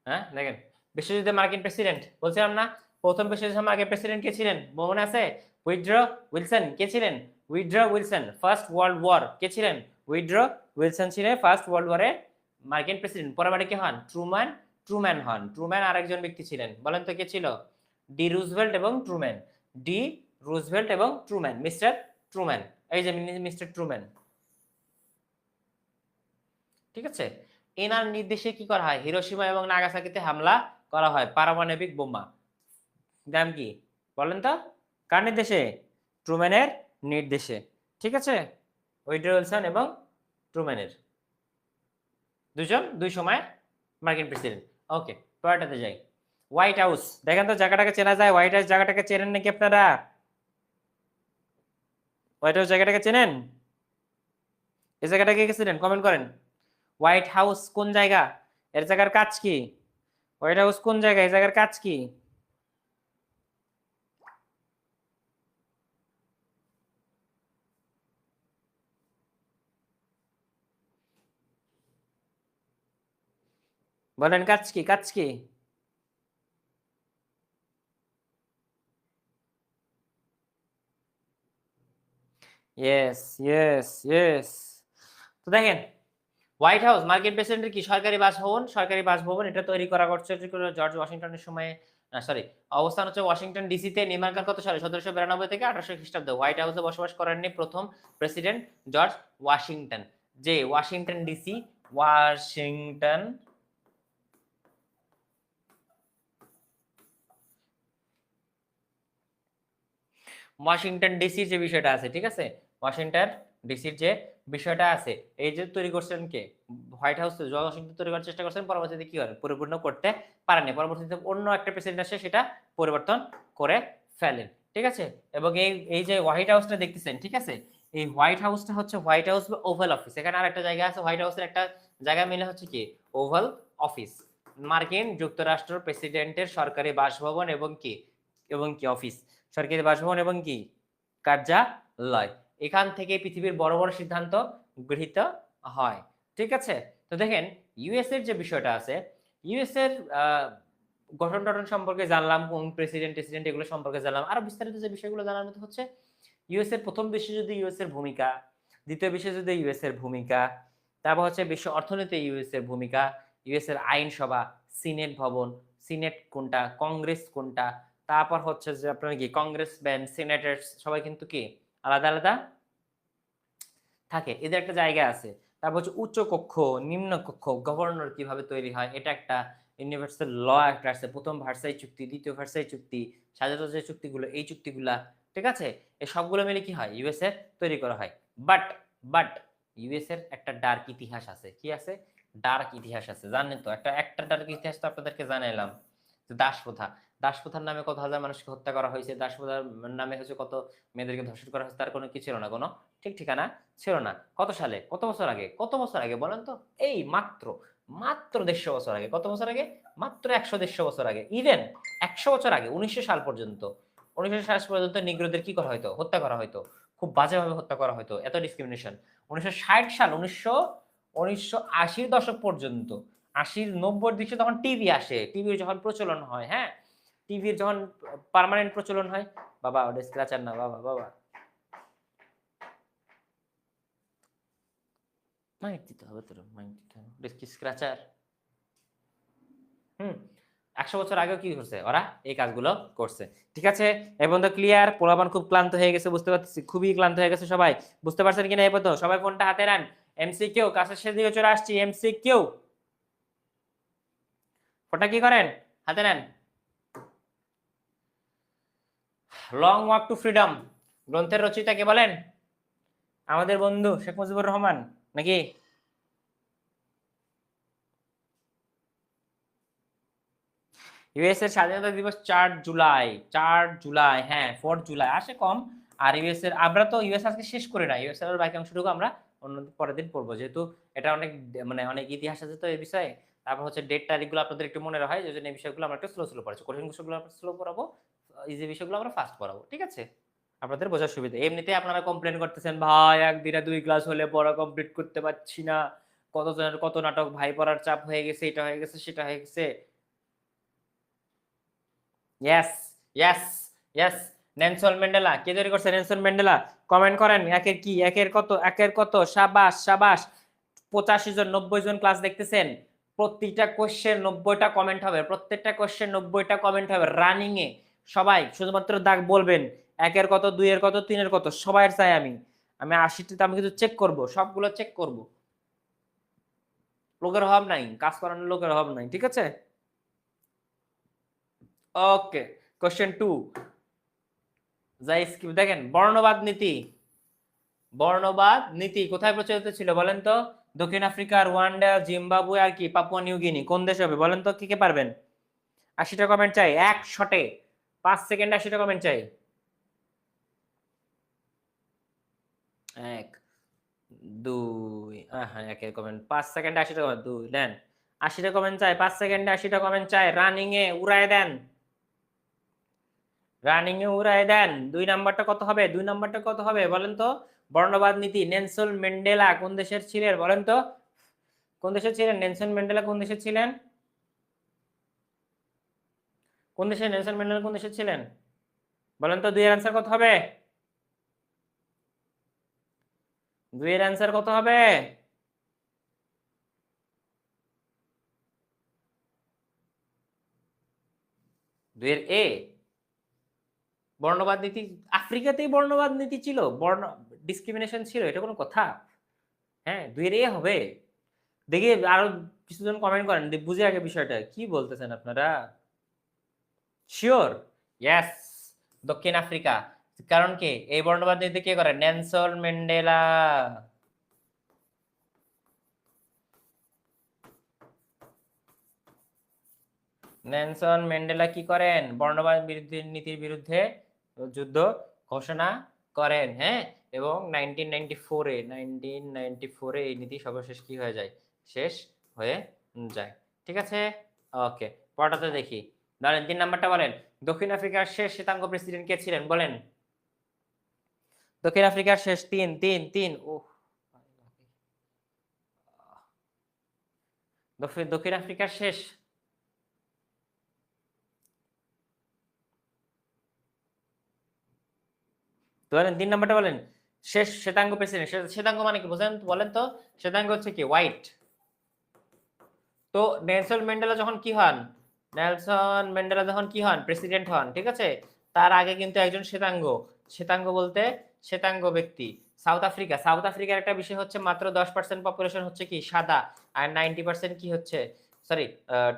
হ্যাঁ? দেখেন, বিশ্বযুদ্ধে মার্কিন প্রেসিডেন্ট বলছিলাম না? প্রথম বিশ্বযুদ্ধের মার্কিন প্রেসিডেন্ট কে ছিলেন? মনে আছে? উইড্রো উইলসন কে ছিলেন? Woodrow Wilson. First world war কে ছিলেন? উইড্রো উইলসন ছিলেন ফার্স্ট ওয়ার্ল্ড ওয়ারে মার্কিন প্রেসিডেন্ট। পরবর্তী কে হন? ট্রুম্যান, ট্রুম্যান হন। ট্রুম্যান আরেকজন ব্যক্তি ছিলেন। বলেন তো কে ছিল? ডি রুজভেল্ট এবং ট্রুম্যান। ডি রুজভেল্ট এবং ট্রুম্যান। Mister Truman. এই যে মিস্টার ট্রুম্যান। ঠিক আছে? এনার নির্দেশে কি করা হয়? হিরোশিমা এবং নাগাসাকিতে হামলা করা হয় পারমাণবিক বোমা। নাম কি? বলেন তো? কার নির্দেশে? ট্রুম্যানের নির্দেশে। ঠিক আছে? উইড্রো উইলসন এবং ট্রুম্যানের। দুজন দুই সময় মার্কিন প্রেসিডেন্ট। ওকে, পরেরটাতে যাই। White house. দেখেন তো জায়গাটাকে চেনা যায়? হোয়াইট হাউস জায়গাটাকে চেনেন নাকি আপনারা? হোয়াইট হাউস জায়গাটাকে চেনেন? এই জায়গাটাকে কে চেনেন? কমেন্ট করেন। হোয়াইট হাউস কোন জায়গা? এর জায়গার কাজ কি? হোয়াইট হাউস কোন জায়গা? এই জায়গার কাজ কি? বলেন কাজ কি? কাজ কি? Yes, yes, yes. তো দেখেন, হোয়াইট হাউস মার্কিন প্রেসিডেন্টের কি সরকারি বাসভবন। সরকারি বাসভবন এটা তৈরি করা করছে জর্জ ওয়াশিংটনের সময়ে। সরি, অবস্থান হচ্ছে ওয়াশিংটন ডিসিতে। নির্মাণকাল কত সালে? 1792 থেকে 1800 খ্রিস্টাব্দে। হোয়াইট হাউসে বসবাস করেননি প্রথম প্রেসিডেন্ট জর্জ ওয়াশিংটন। যে ওয়াশিংটন ডিসি, ওয়াশিংটন ওয়াশিংটন ডিসির যে বিষয়টা আছে, ঠিক আছে? ওয়াশিংটন ডিসির যে বিষয়টা আছে, এই যে তৈরি করছেন কে? হোয়াইট হাউস জর্জ ওয়াশিংটন তৈরি করার চেষ্টা করছেন, পরবর্তীতে কি হয়? পরিপূর্ণ করতে পারেনি। পরবর্তীতে অন্য একটা প্রেসিডেন্ট আসে, সেটা পরিবর্তন করে ফেলেন। ঠিক আছে। এবং এই এই যে হোয়াইট হাউসটা দেখতেছেন, ঠিক আছে, এই হোয়াইট হাউসটা হচ্ছে হোয়াইট হাউস বা ওভাল অফিস। এখানে আর একটা জায়গা আছে, হোয়াইট হাউসের একটা জায়গা মিলে হচ্ছে কি ওভাল অফিস। মার্কিন যুক্তরাষ্ট্র প্রেসিডেন্টের সরকারি বাসভবন এবং কি অফিস, সরকারি বাসভবন এবং কি কার্যালয়। এখান থেকে পৃথিবীর বড় বড় সিদ্ধান্ত গৃহীত হয়। ঠিক আছে। তো দেখেন ইউএস এর যে বিষয়টা আছে, ইউএস এর গঠন টঠন সম্পর্কে জানলাম, কোন প্রেসিডেন্ট এগুলো সম্পর্কে জানলাম। আরো বিস্তারিত যে বিষয়গুলো জানার মতো হচ্ছে ইউএস এর প্রথম বিশ্বযুদ্ধে ইউএস এর ভূমিকা, দ্বিতীয় বিশ্বযুদ্ধে ইউএস এর ভূমিকা, তারপর হচ্ছে বিশ্ব অর্থনীতি ইউএস এর ভূমিকা, ইউএস এর আইনসভা, সিনেট ভবন, সিনেট কোনটা, কংগ্রেস কোনটা, তারপর হচ্ছে যে আপনার কি কংগ্রেসম্যান, সিনেটর সবাই কিন্তু কি আলাদা আলাদা থাকে, এদের একটা জায়গা আছে। তারপর হচ্ছে উচ্চ কক্ষ, নিম্ন কক্ষ, গভর্নর কিভাবে তৈরি হয়, এটা একটা ইউনিভার্সাল ল একটা আছে, প্রথম ভার্সাই চুক্তি, দ্বিতীয় ভার্সাই চুক্তি, স্বাধীনতা যে চুক্তিগুলো, এই চুক্তিগুলা, ঠিক আছে, এই সবগুলো মিলে কি হয় ইউএসএ তৈরি করা হয়। বাট বাট ইউএস এর একটা ডার্ক ইতিহাস আছে। কি আছে? ডার্ক ইতিহাস আছে, জানেন তো? একটা ডার্ক ইতিহাস তো আপনাদেরকে জানাইলাম, দাসপ্রথা। দাসপ্রথার নামে কত হাজার মানুষকে হত্যা করা হয়েছে, দাসপ্রথার নামে হচ্ছে কত মেয়েদেরকে ধর্ষণ করা হয়েছে, তার কোনো কি ছিল না, কোনো ঠিক ঠিকানা ছিল না। কত সালে, কত বছর আগে, কত বছর আগে বলেন তো? এই মাত্র মাত্র 150 বছর আগে। কত বছর আগে? মাত্র 100-150 বছর আগে। ইভেন 100 বছর আগে 1900 সাল পর্যন্ত, 1900 সাল পর্যন্ত নিগ্রোদের কি করা হয়তো? হত্যা করা হয়তো, খুব বাজেভাবে হত্যা করা হয়তো, এত ডিসক্রিমিনেশন। 1960 সাল 1980 দশক পর্যন্ত, 80-90 দিকে তখন টিভি আসে, টিভির যখন প্রচলন হয়, হ্যাঁ, টিভির যখন পার্মানেন্ট প্রচলন হয়, বাবা ওটা স্ক্র্যাচার না, বাবা বাবা মাইট দিতে হবে তোর, মাইট দিতে হবে, ওটা কি স্ক্র্যাচার? 100 বছর আগেও কি করছে ওরা? এই কাজগুলো করছে। ঠিক আছে, এই পর্যন্ত ক্লিয়ার? পোলাপান খুব ক্লান্ত হয়ে গেছে বুঝতে পারতেছি, খুবই ক্লান্ত হয়ে গেছে সবাই। বুঝতে পারছেন কিনা এই পর্যন্ত? সবাই ফোনটা হাতে নেন। এমসিকিউ কাছের শেষ দিকে চলে আসছি। এমসিকিউ ফোনটা কি করেন? হাতে নেন। লং ওয়াক টু ফ্রিডম গ্রন্থের রচয়িতা কে বলেন? আমাদের বন্ধু শেখ মুজিবুর রহমান নাকি? ইউএস এর স্বাধীনতা দিবস 4 জুলাই। 4 জুলাই, হ্যাঁ 4 জুলাই, আসে কম। আর ইউএস এর আমরা তো ইউএস আজকে শেষ করি না, ইউএস এর বাকি অংশটুকু আমরা অন্য পরের দিন পড়বো, যেহেতু এটা অনেক মানে অনেক ইতিহাস আছে তো এই বিষয়ে। তারপর হচ্ছে ডেট তারিখগুলো আপনাদের একটু মনে রাখা, এই জন্য এই বিষয়গুলো আমরা একটু স্লো স্লো পড়াচ্ছি। কঠিন বিষয়গুলো আমরা স্লো পড়াবো, ইজি বিষয়গুলো আমরা ফাস্ট পড়াবো। ঠিক আছে, আপনাদের বোঝার সুবিধা। এমনিতে আপনারা কমপ্লেন করতেছেন, ভাই 1 দিনে 2 ক্লাস হলে পড়া কমপ্লিট করতে পারছি না, কতজনের কত নাটক, ভাই পড়ার চাপ হয়ে গেছে, এটা হয়ে গেছে, সেটা হয়ে গেছে। Yes yes yes. Nelson Mandela কে তৈরি করছে? Nelson Mandela. কমেন্ট করেন একের কি, একের কত, একের কত। সাবাস সাবাস। 85 জন 90 জন ক্লাস দেখতেছেন, প্রত্যেকটা কোশ্চেন 90টা কমেন্ট হবে, প্রত্যেকটা কোশ্চেন 90টা কমেন্ট হবে রানিং এ। সবাই শুধুমাত্র দাগ বলবেন, একের কত, দুইয়ের কত, তিনের কত, সবাইয়ের চাই আমি। আমি 80টা আমি কিন্তু চেক করব, সবগুলো চেক করব। লোকের অভাব নাই, কাজ করানোর লোকের অভাব নাই। ঠিক আছে, ওকে। কোশ্চেন 2 দেখেন, বর্ণবাদ নীতি। বর্ণবাদ নীতি কোথায় প্রচলিত ছিল বলেন তো? দক্ষিণ আফ্রিকা, রুয়ান্ডা, জিম্বাবুয়ে আর কি পাপুয়া নিউ গিনি, কোন দেশ হবে বলেন তো? কে কে পারবেন? 80টা কমেন্ট চাই এক শটে, 5 সেকেন্ডে 80টা কমেন্ট চাই। 1 2, হ্যাঁ একের কমেন্ট, 5 সেকেন্ডে 80টা কমেন্ট, 2 দেন। 80টা কমেন্ট চাই, 5 সেকেন্ডে 80টা কমেন্ট চাই, রানিং এ উড়ায় দেন, রানিং এ উড়ায় দেন। 2 নাম্বারটা কত হবে? 2 নাম্বারটা কত হবে বলেন তো? বর্ণবাদ নীতি, নেলসন ম্যান্ডেলা কোন দেশের ছিলেন বলেন তো? কোন দেশের ছিলেন নেলসন ম্যান্ডেলা? কোন দেশের ছিলেন? কোন দেশের নেলসন ম্যান্ডেলা কোন দেশের ছিলেন বলেন তো? 2 এর অ্যান্সার কত হবে? 2 এর অ্যান্সার কত হবে? 2 এর এ। বর্ণবাদ নীতি, আফ্রিকাতেই বর্ণবাদ নীতি ছিল, বর্ণ ডিসক্রিমিনেশন ছিল, এটা কোনো কথা? হ্যাঁ 2 এর এ হবে। দেখি আরো কিছুজন কমেন্ট করেন, বুঝে আগে বিষয়টা কি বলতেছেন আপনারা। শিওর? ইয়েস, দক্ষিণ আফ্রিকা। কারণ কি এই বর্ণবাদ নীতি কে করে? Nelson Mandela. নেলসন ম্যান্ডেলা কি করেন? বর্ণবাদ বিরোধী নীতির বিরুদ্ধে যুদ্ধ ঘোষণা করেন। হ্যাঁ, এবং 1994 এই নীতি সর্বশেষ কি হয়ে যায়, শেষ হয়ে যায়। ঠিক আছে, ওকে, পড়াতে দেখি। ধরেন 3 নাম্বারটা বলেন, দক্ষিণ আফ্রিকার শেষ শ্বেতাঙ্গ প্রেসিডেন্ট কে ছিলেন বলেন। দক্ষিণ আফ্রিকার শেষ তিন ও দক্ষিণ আফ্রিকার শেষ বলেন 3 নাম্বারটা বলেন, শেষ শ্বেতাঙ্গ প্রেসিডেন্ট। শ্বেতাঙ্গ মানে কি বুঝেন বলেন তো? শ্বেতাঙ্গ হচ্ছে কি হোয়াইট। তো নেলসন ম্যান্ডেলা যখন কি হন, নেলসন ম্যান্ডেলা যখন কি হন, প্রেসিডেন্ট হন, ঠিক আছে, তার আগে কিন্তু একজন শ্বেতাঙ্গ, শ্বেতাঙ্গ বলতে শ্বেতাঙ্গ ব্যক্তি। সাউথ আফ্রিকার একটা বিষয় হচ্ছে মাত্র 10% পপুলেশন হচ্ছে কি সাদা, আর 90% কি হচ্ছে, সরি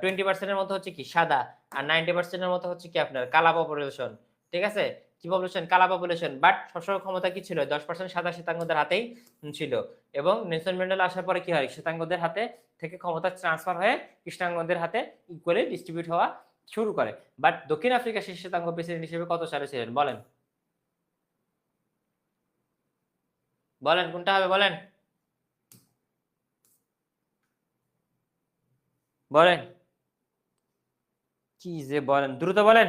20%-এর মতো হচ্ছে কি সাদা, আর 90%-এর মতো হচ্ছে কি আপনার কালা পপুলেশন। ঠিক আছে, কি পপুলেশন, কালা পপুলেশন। বাট সবসময় ক্ষমতা কি ছিল, 10% সাদা শ্বেতাঙ্গদের হাতেই ছিল। এবং নেলসন ম্যান্ডেলা আসার পরে কি হয়, শ্বেতাঙ্গদের হাতে থেকে ক্ষমতা ট্রান্সফার হয়ে কৃষ্ণাঙ্গদের হাতে ইকুয়ালি ডিস্ট্রিবিউট হওয়া শুরু করে। বাট দক্ষিণ আফ্রিকা শেষ শ্বেতাঙ্গ প্রেসিডেন্ট হিসেবে কত সালে ছিলেন বলেন, বলেন কোনটা হবে বলেন, বলেন কি যে বলেন, দ্রুত বলেন।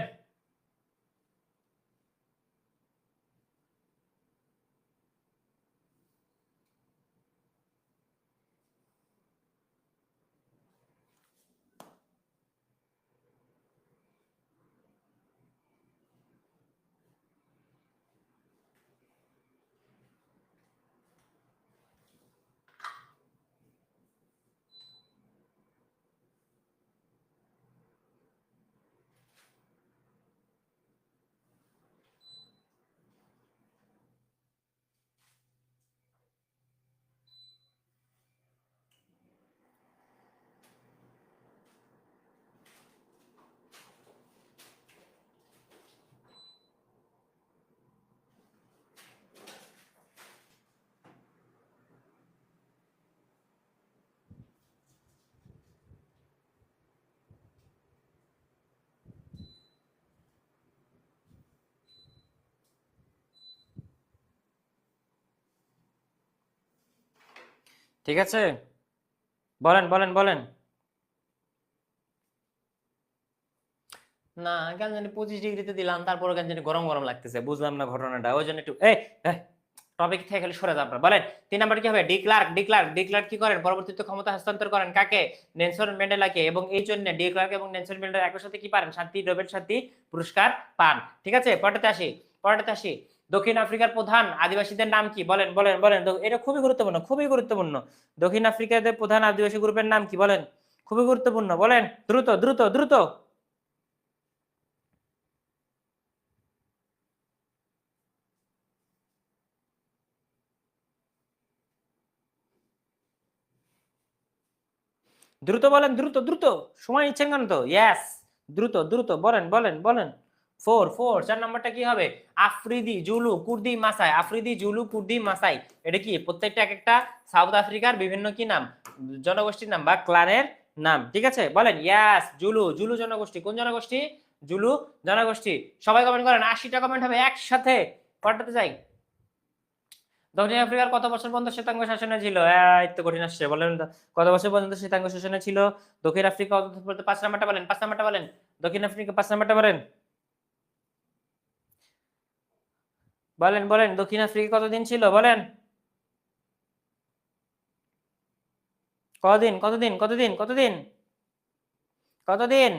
ঠিক আছে, বলেন বলেন বলেন। না কেন জানি 25 ডিগ্রিতে দিলাম, তারপরে কেন জানি গরম গরম লাগতেছে, বুঝলাম না ঘটনাটা, ওই জন্য একটু টপিক থেকে খালি সরে যান আপনারা। বলেন 3 নাম্বার কি হবে, ডি ক্লার্ক কি করেন, পরবর্তীতে ক্ষমতা হস্তান্তর করেন কাকে, নেলসন ম্যান্ডেলাকে। এবং এই জন্য ডি ক্লার্ক এবং নেলসন ম্যান্ডেলা একই সাথে কি পারেন, নোবেল শান্তি পুরস্কার পান। ঠিক আছে, পরেরটাতে আসি। দক্ষিণ আফ্রিকার প্রধান আদিবাসীদের নাম কি বলেন, বলেন বলেন, এটা খুবই গুরুত্বপূর্ণ, খুবই গুরুত্বপূর্ণ। দক্ষিণ আফ্রিকাদের প্রধান আদিবাসী গ্রুপের নাম কি বলেন, খুবই গুরুত্বপূর্ণ, বলেন দ্রুত দ্রুত দ্রুত। দ্রুত বলেন, দ্রুত দ্রুত, সময় নিচ্ছেন কেন তো? ইয়েস, দ্রুত দ্রুত বলেন বলেন বলেন। 4 নাম্বারটা কি হবে, আফ্রিদি জুলু কুর্দি মাসাই। আফ্রিদি জুলু কুর্দি মাসাই, এটা কি প্রত্যেকটা এক একটা সাউথ আফ্রিকার বিভিন্ন কি নাম, জনগোষ্ঠীর নাম বা ক্লানের নাম। ঠিক আছে, বলেন ইয়েস, জুলু। জুলু জনগোষ্ঠী, কোন জনগোষ্ঠী, জুলু জনগোষ্ঠী। সবাই কমেন্ট করেন, 80টা কমেন্ট হবে একসাথে। পড়াতে যাই। দক্ষিণ আফ্রিকার কত বছর পর্যন্ত শ্বেতাঙ্গ শাসনে ছিল, এই তো কঠিন আসছে, বলেন কত বছর পর্যন্ত শ্বেতাঙ্গ শাসনে ছিল দক্ষিণ আফ্রিকা? 5 নাম্বারটা বলেন, 5 নাম্বারটা বলেন, দক্ষিণ আফ্রিকা 5 নাম্বারটা বলেন, বলেন বলেন, দক্ষিণ আফ্রিকা কতদিন ছিল বলেন, কতদিন কতদিন কতদিন কতদিন কতদিন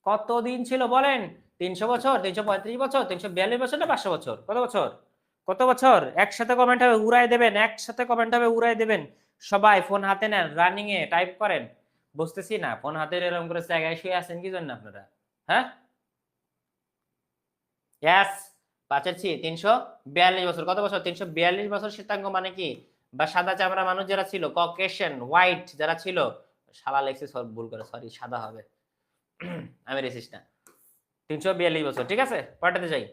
কতদিন ছিল বলেন, 300 বছর, 335 বছর, 342 বছর, না 500 বছর, কত বছর, কত বছর? একসাথে কমেন্ট হবে উড়াই দেবেন, একসাথে কমেন্ট হবে উড়াই দেবেন। সবাই ফোন হাতে নেন, রানিং এ টাইপ করেন। বুঝতেছি না ফোন হাতে এরকম করে জায়গায় শুয়ে আছেন কি জন্য আপনারা, হ্যাঁ? ইয়েস, 342 বছর। কত বছর, 342 বছর শ্বেতাঙ্গ মানে কি, বা সাদা চামড়া মানুষ যারা ছিল, ককেশন হোয়াইট যারা ছিল, শালা লেখছি সব ভুল করে, সরি, সাদা হবে। আমি রেসিস্ট না। 342 বছর। ঠিক আছে, পরেরটাতে যাই।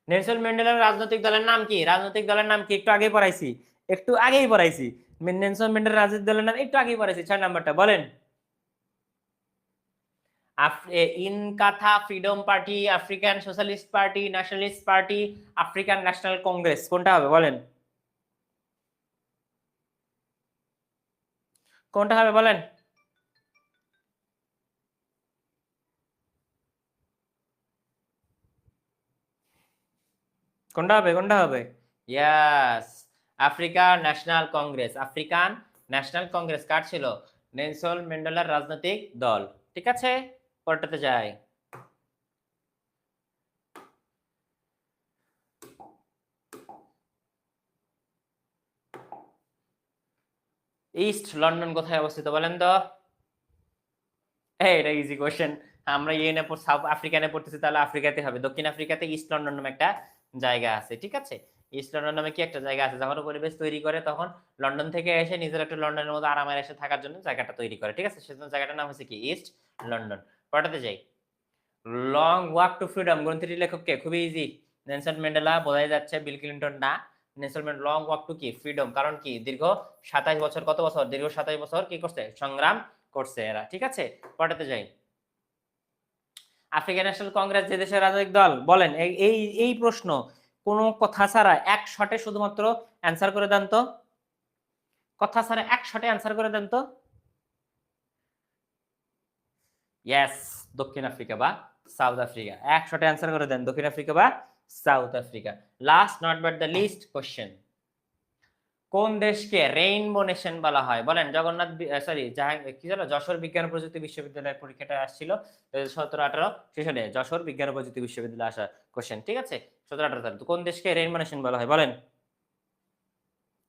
নেলসন ম্যান্ডেলার রাজনৈতিক দলের নাম কি, রাজনৈতিক দলের নাম কি, একটু আগেই পড়াইছি, একটু আগেই পড়াইছি। নেলসন ম্যান্ডেলার রাজনৈতিক দলের নাম একটু আগেই পড়াইছি। 6 নাম্বারটা বলেন। Inkatha freedom party, African socialist party, nationalist party, African national congress, কোনটা হবে বলেন? কোনটা হবে বলেন? কোনটা হবে, কোনটা হবে? Yes, African national congress. African national congress কার ছিল? নেলসন ম্যান্ডেলার রাজনৈতিক দল। ঠিক আছে, পরটাতে যাই। ইস্ট লন্ডন কোথায় অবস্থিত বলেন তো? এটা ইজি কোশ্চেন। আমরা ইউএনএ সাউথ আফ্রিকানে পড়তেছি, তাহলে আফ্রিকাতে হবে। দক্ষিণ আফ্রিকাতে ইস্ট লন্ডন নামে একটা জায়গা আছে। ঠিক আছে, ইস্ট লন্ডন নামে কি একটা জায়গা আছে, যখন পরিবেশ তৈরি করে তখন লন্ডন থেকে এসে নিজের একটা লন্ডনের মধ্যে আরামে এসে থাকার জন্য জায়গাটা তৈরি করে। ঠিক আছে, সেজন্য জায়গাটার নাম হচ্ছে কি ইস্ট লন্ডন। পড়াতে যাই। লং ওয়াক টু ফ্রিডম গ্রন্থটির লেখক কে? খুবই ইজি, নেলসন ম্যান্ডেলা। বোঝাই যাচ্ছে বিল ক্লিনটন না। Nelson Mandela long walk to কি ফ্রিডম, কারণ কি দীর্ঘ 27 বছর, কত বছর? দীর্ঘ 27 বছর কি করছে? সংগ্রাম করছে এরা। ঠিক আছে, পড়াতে যাই। আফ্রিকান ন্যাশনাল কংগ্রেস যে দেশের রাজনৈতিক দল বলেন, এই এই প্রশ্ন কোনো কথা ছাড়া এক শটে শুধুমাত্র অ্যান্সার করে দেন তো, কথা ছাড়া এক শটে অ্যান্সার করে দেন তো। ইয়েস, দক্ষিণ আফ্রিকা বা সাউথ আফ্রিকা। এক শটে অ্যান্সার করে দেন, দক্ষিণ আফ্রিকা বা South Africa. Last not but the least question, কোন দেশকে রেইনবো নেশন বলা হয় বলেন? জগন্নাথ সরি কি জানো, যশোর বিজ্ঞান ও প্রযুক্তি বিশ্ববিদ্যালয়ের পরীক্ষাটা আসছিল 17-18 সেশনে, যশোর বিজ্ঞান ও প্রযুক্তি বিশ্ববিদ্যালয়ে আসা কোশ্চেন। ঠিক আছে, 17-18 সালে কোন দেশকে রেইনবো নেশন বলা হয় বলেন?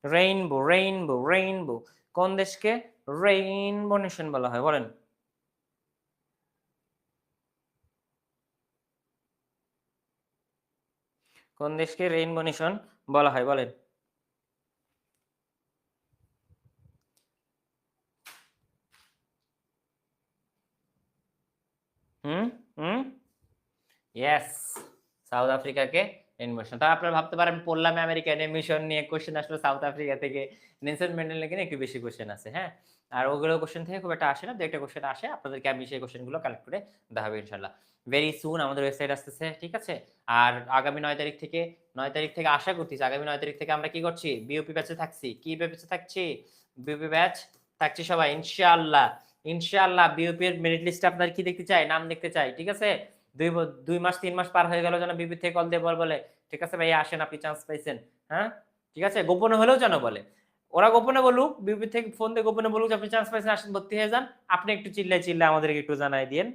রেইনবো, রেইনবো, রেইনবো, কোন দেশকে রেইনবো নেশন বলা হয় বলেন? কোন দেশকে রেইনবো নেশন বলা হয় বলেন? হুম হুম ইয়েস, সাউথ আফ্রিকাকে এনিমেশন। তা আপনারা ভাবতে পারেন পড়লাম আমেরিকান এনিমেশন নিয়ে, কোশ্চেন আসলে সাউথ আফ্রিকা থেকে। নেলসন ম্যান্ডেলা নিয়ে একটু বেশি কোশ্চেন আছে, হ্যাঁ। আর ওগুলো কোশ্চেন থেকে খুব একটা আসে না, দু একটা কোশ্চেন আসে। আপনাদেরকে আমি সেই কোশ্চেনগুলো কালেক্ট করে দেখাবো ইনশাআল্লাহ। ভেরি সুন আমাদের ওয়েবসাইট আসতেছে। ঠিক আছে, আর আগামী 9 তারিখ থেকে আশা করতেছি আগামী 9 তারিখ থেকে আমরা কি করছি? বিওপি ব্যাচে থাকছি। কি ব্যাচে থাকছি? বিওপি ব্যাচ থাকছি সবাই ইনশাআল্লাহ। ইনশাআল্লাহ বিওপি এর মেরিট লিস্টে আপনার কি দেখতে চাই? নাম দেখতে চাই। ঠিক আছে, 2 মাস 3 মাস পার হয়ে গেল যেন বিপি থেকে কল দিয়ে বলে ঠিক আছে ভাই আসেন, আপনি চান্স পাইছেন। হ্যাঁ, ঠিক আছে, গোপনে হলেও যেন বলে। ওরা গোপনে বলুক, বিপি থেকে ফোন দিয়ে গোপনে বলুক যে আপনি চান্স পাইছেন, আসেন ভর্তি হয়ে যান। আপনি একটু চিল্লায় আমাদেরকে একটু জানাই দিয়েন।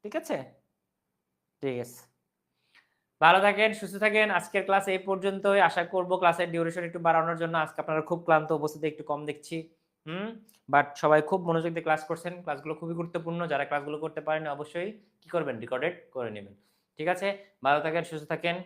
ঠিক আছে, ঠিক আছে, ভালো থাকেন, সুস্থ থাকেন। আজকের ক্লাস এই পর্যন্তই। আশা করব ক্লাসের ডিউরেশন একটু বাড়ানোর জন্য। আজকে আপনারা খুব ক্লান্ত, উপস্থিতি একটু কম দেখছি। বাট সবাই খুব মনোযোগ দিয়ে ক্লাস করছেন। ক্লাসগুলো খুবই গুরুত্বপূর্ণ। যারা ক্লাসগুলো করতে পারেন অবশ্যই কি করবেন? রেকর্ডেড করে নেবেন। ঠিক আছে, ভালো থাকেন, সুস্থ থাকেন।